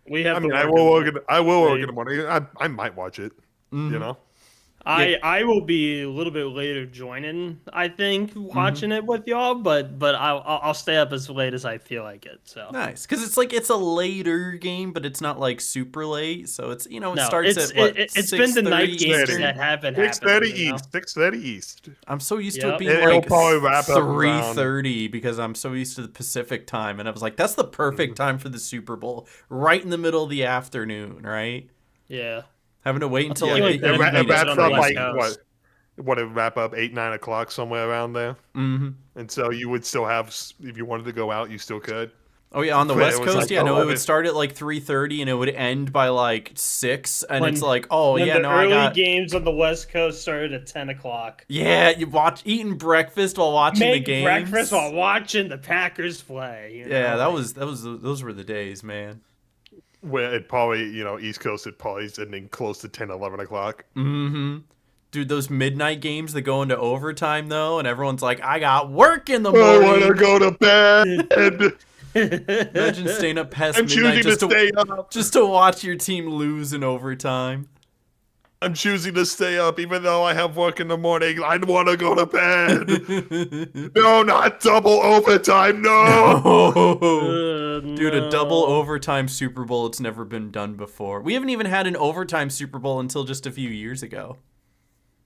We have. I mean, to I work will it. work. I will work in the morning. I might watch it. You know. I will be a little bit later joining. I think watching it with y'all, but I'll stay up as late as I feel like it. So Nice, because it's a later game, but it's not like super late, so it's it no, starts it's at what, it's been the 6:30 night games Eastern? that have been 6:30 happening. You know? East. 6:30 East. I'm so used to Yep. it being It'll like probably wrap up around- 3:30 because I'm so used to the Pacific time, and I was like, that's the perfect time for the Super Bowl, right in the middle of the afternoon, right? Yeah. Having to wait until Yeah, like like the that. It Everybody wraps gets it on up the West like Coast. what? It wrap up 8-9 o'clock somewhere around there. Mm-hmm. And so you would still have, if you wanted to go out, you still could. Oh yeah, on the But West it was Coast, like no, it 11. would start at like 3:30 and it would end by like 6, and When- it's like, oh When yeah, the no, I early got. games on the West Coast started at 10 o'clock. Yeah, you eating breakfast while watching Make the games. breakfast while watching the Packers play. You Yeah, know? those were the days, man. Where it probably, East Coast, it probably is ending close to 10, 11 o'clock. Mm-hmm. Dude, those midnight games that go into overtime though, and everyone's like, I got work in the I want to morning. go to bed. Imagine staying up past I'm midnight choosing to stay up. just to watch your team lose in overtime. I'm choosing to stay up even though I have work in the morning. I want to go to bed. No, not double overtime. No. Dude, a double overtime Super Bowl, it's never been done before. We haven't even had an overtime Super Bowl until just a few years ago.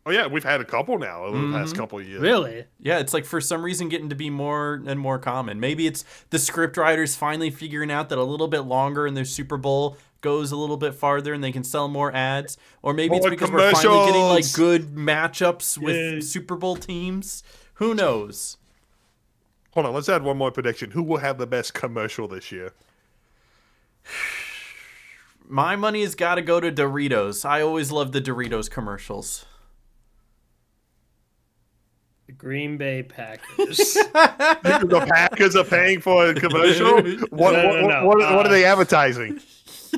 Oh yeah, we've had a couple now over the past couple of years. Really? Yeah, it's like for some reason getting to be more and more common. Maybe it's the script writers finally figuring out that a little bit longer in their Super Bowl goes a little bit farther and they can sell more ads. Or maybe it's More because we're finally getting like commercials. good matchups with Yay. Super Bowl teams. Who knows? Hold on, let's add one more prediction. Who will have the best commercial this year? My money has got to go to Doritos. I always love the Doritos commercials. The Green Bay Packers. The Packers are paying for a commercial. What, No. what are they advertising?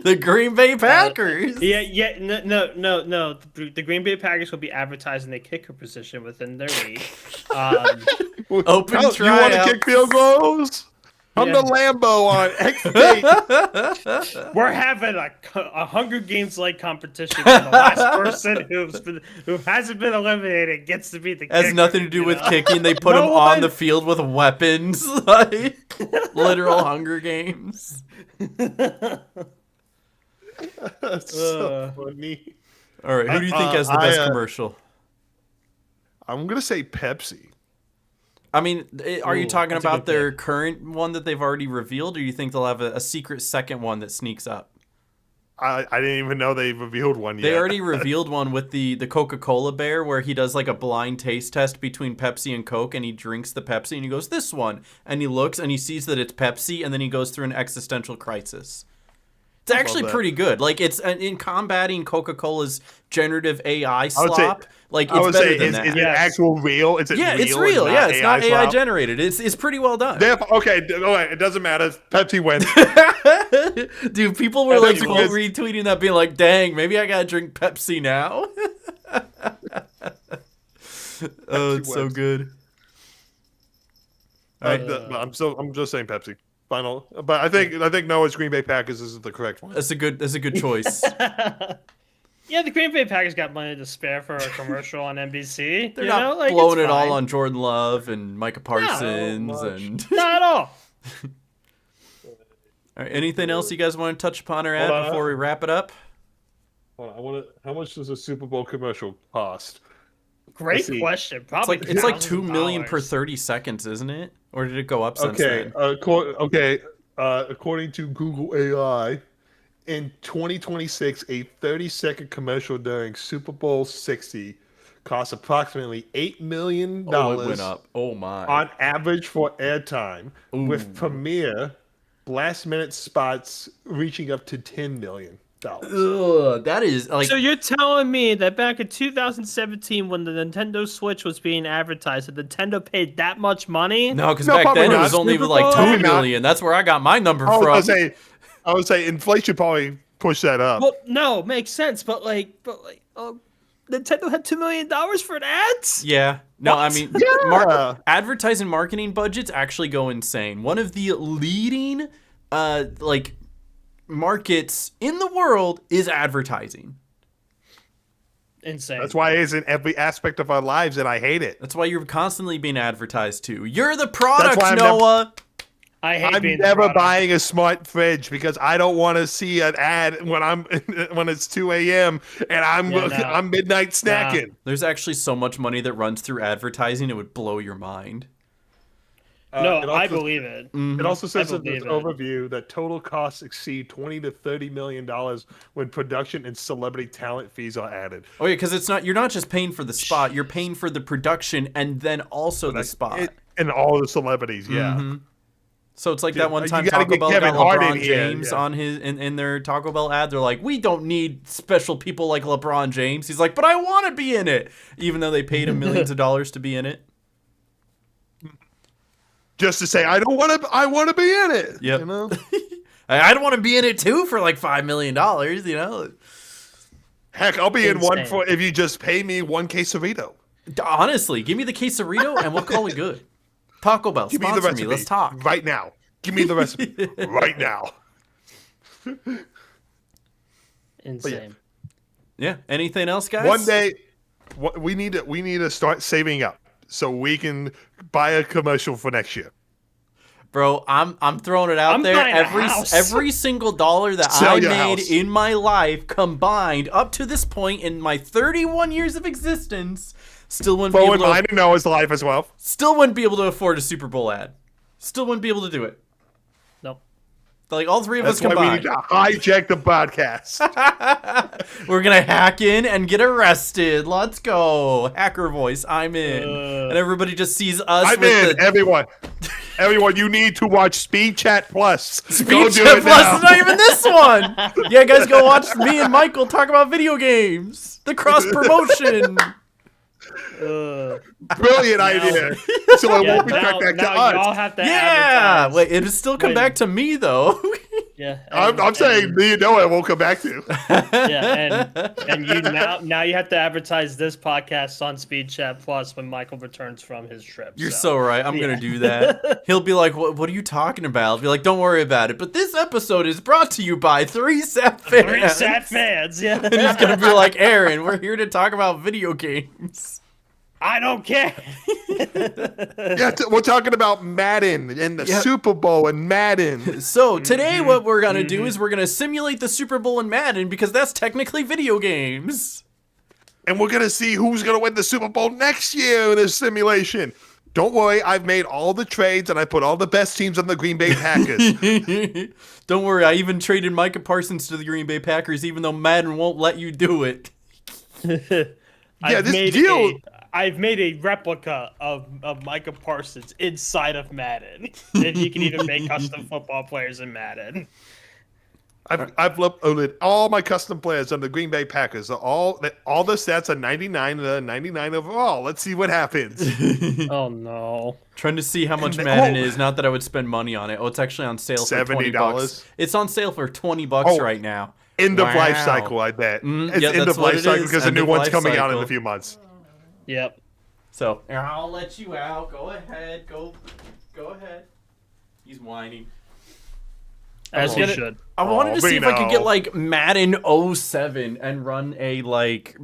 The Green Bay Packers. yeah. No. The Green Bay Packers will be advertising the kicker position within their league. Open You want to tryouts. kick field goals? Come Yeah. to Lambeau on X date. We're having a Hunger Games like competition. And the last person who hasn't been eliminated gets to be the kicker. Has nothing to do you with know? kicking. They put No them on one- the field with weapons, like literal Hunger Games. That's so funny. All right, who do you think has the best I, commercial? I'm gonna say Pepsi. I mean, are you Ooh, talking that's a about good their current one that they've already revealed, or you think they'll have a secret second one that sneaks up? I didn't even know they revealed one yet. They already revealed one with the Coca-Cola bear where he does like a blind taste test between Pepsi and Coke, and he drinks the Pepsi and he goes, this one. And he looks and he sees that it's Pepsi, and then he goes through an existential crisis. It's actually that. pretty good. Like, it's in combating Coca-Cola's generative AI I would say- slop. Like, I it's would better say, than is that. it Yes. actual real? Is it Yeah, real? it's real. Yeah, it's not AI slop? generated. It's pretty well done. Therefore, okay, all right, it doesn't matter. Pepsi wins. Dude, people were And like then you quote guys- retweeting that, being like, "Dang, maybe I gotta drink Pepsi now." Oh, it's so wins. good. I'm just saying Pepsi. Final, but I think Noah's Green Bay Packers is the correct one. That's a good choice. Yeah, the Green Bay Packers got money to spare for a commercial on NBC. They're you not know? Like, blowing it's it all fine. on Jordan Love and Micah Parsons much. and. Not at all. All right, anything else you guys want to touch upon or Hold add on. before we wrap it up? Hold on, I want to. How much does a Super Bowl commercial cost? Great Let's see. question. It's Probably like thousands $2 of million per dollars. 30 seconds, isn't it? Or did it go up since Okay, then? according to Google AI, in 2026, a 30-second commercial during Super Bowl 60 costs approximately $8 million Oh, it went up. Oh my. on average for airtime, Ooh. with premiere last-minute spots reaching up to $10 million. Ugh, that is like So you're telling me that back in 2017, when the Nintendo Switch was being advertised, that Nintendo paid that much money? no, because No, back probably then it not. was only Super like Bowl? 2 Probably not. million. That's where I got my number I from. would say inflation probably pushed that up. Well, no, makes sense, but Nintendo had $2 million for ads. Yeah. No, I What? mean, Yeah. advertising marketing budgets actually go insane. One of the leading, markets in the world is advertising. Insane. That's why it's in every aspect of our lives, and I hate it. That's why you're constantly being advertised to. You're the product, why I'm Noah. I hate I'm being the never product. buying a smart fridge because I don't want to see an ad when it's 2 a.m. and I'm Yeah, no. I'm midnight snacking. There's actually so much money that runs through advertising, it would blow your mind. No, It I also- believe it. It also says in this believe it. overview that total costs exceed $20 to $30 million when production and celebrity talent fees are added. Oh yeah, because you're not just paying for the spot, you're paying for the production and then also the spot. And all the celebrities, yeah. Mhm. So it's like Dude, that one you time gotta Taco get Bell Kevin got Hart LeBron in here, James yeah. on his in their Taco Bell ad. They're like, we don't need special people like LeBron James. He's like, but I want to be in it, even though they paid him millions of dollars to be in it. Just to say, I want to be in it. Yep. You know? I'd want to be in it too for like $5 million. You know, Heck, I'll be in one Insane. if you just pay me one quesarito. honestly, give me the quesarito and we'll call it good. Taco Bell, Give me the sponsor recipe. me. Let's talk. right now. Give me the recipe right now. Insane. Yeah. Anything else, guys? One day, we need to start saving up so we can buy a commercial for next year. Bro, I'm throwing it out I'm there. buying a house. Every single dollar that Sell I your made house. in my life combined up to this point in my 31 years of existence still wouldn't be Bo and able mine to, and Noah's life as well. still wouldn't be able to afford a Super Bowl ad. Still wouldn't be able to do it. Nope. Like all three of That's us why we need combined. to hijack the podcast. We're gonna hack in and get arrested. Let's go. Hacker voice, I'm in. And everybody just sees us I'm with in, the everyone. Everyone, you need to watch Speed Chat Plus. Go do Speed it Plus now. is not even this one. Yeah, guys, go watch me and Michael talk about video games. The cross promotion. Brilliant idea. So it Yeah, won't be back to now y'all us. have to Yeah. advertise. Wait, it'll still come when- back to me though. Yeah, I'm saying me and Noah won't come back to. yeah, and you now you have to advertise this podcast on Speed Chat Plus when Michael returns from his trip. You're so right. I'm gonna do that. He'll be like, "What are you talking about?" I'll be like, "Don't worry about it." But this episode is brought to you by 3 Sat Fans. 3 Sat Fans. Yeah, And he's gonna be like, "Aaron, we're here to talk about video games." I don't care. Yeah, we're talking about Madden and the Yep. Super Bowl and Madden. So today, what we're gonna do is we're gonna simulate the Super Bowl in Madden because that's technically video games. And we're going to see who's going to win the Super Bowl next year in this simulation. Don't worry, I've made all the trades and I put all the best teams on the Green Bay Packers. Don't worry, I even traded Micah Parsons to the Green Bay Packers, even though Madden won't let you do it. I've made a replica of Micah Parsons inside of Madden. And you can even make custom football players in Madden. I've uploaded all my custom players on the Green Bay Packers. All the stats are 99 99 overall. Let's see what happens. Oh no. Trying to see how much And- Madden oh. is. Not that I would spend money on it. Oh, it's actually on sale for $20. $70. It's on sale for $20 Oh. right now. End of life Wow. cycle, I bet. Mm, It's yeah, end that's of what life it cycle is. because a End new of one's life coming out in cycle. a few months. Yep. So I'll let you out. Go ahead. Go ahead. He's whining. As Oh, you shit. should. I wanted to see if I could Reno. get like Madden 07 and run a like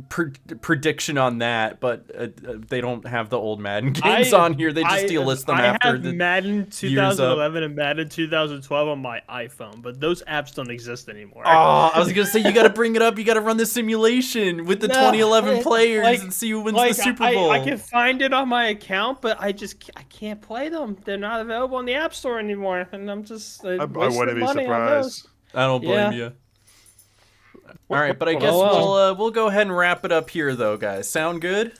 prediction on that, but they don't have the old Madden games on here. They just delist them I after have the Madden 2011 and Madden 2012 on my iPhone, but those apps don't exist anymore. Oh, I was gonna say you got to bring it up. You got to run the simulation with the No, 2011 players like- and see who wins Like the Super Bowl. I can find it on my account, but I can't play them. They're not available in the App Store anymore, and I'm just I wasting wouldn't be money on those. surprised. I don't blame Yeah. you. All right, but I Well, guess well. we'll go ahead and wrap it up here, though, guys. Sound good?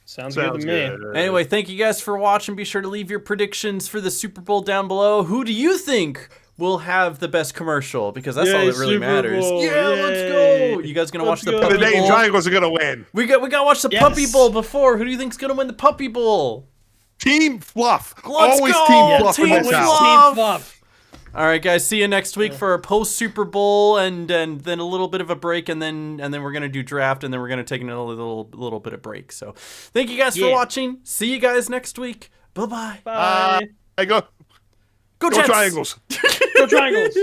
Sounds good to me. Anyway, thank you guys for watching. Be sure to leave your predictions for the Super Bowl down below. Who do you think will have the best commercial? Because that's all Yay, that really Super matters. Bowl, Yeah, let's yay. go. You guys gonna Let's watch the go. The Puppy Dayton Bowl? Triangles are going to win. We gotta watch the Yes. Puppy Bowl before. Who do you think's gonna win the Puppy Bowl? Team Fluff. Let's Always go, Team Fluff in Team this Always house. Fluff. Team Fluff. All right, guys. See you next week for a post Super Bowl, and then a little bit of a break, and then we're gonna do draft, and then we're gonna take a little bit of break. So, thank you guys for Yeah. watching. See you guys next week. Bye bye. Bye. I go Go Jets. Triangles. Go Triangles.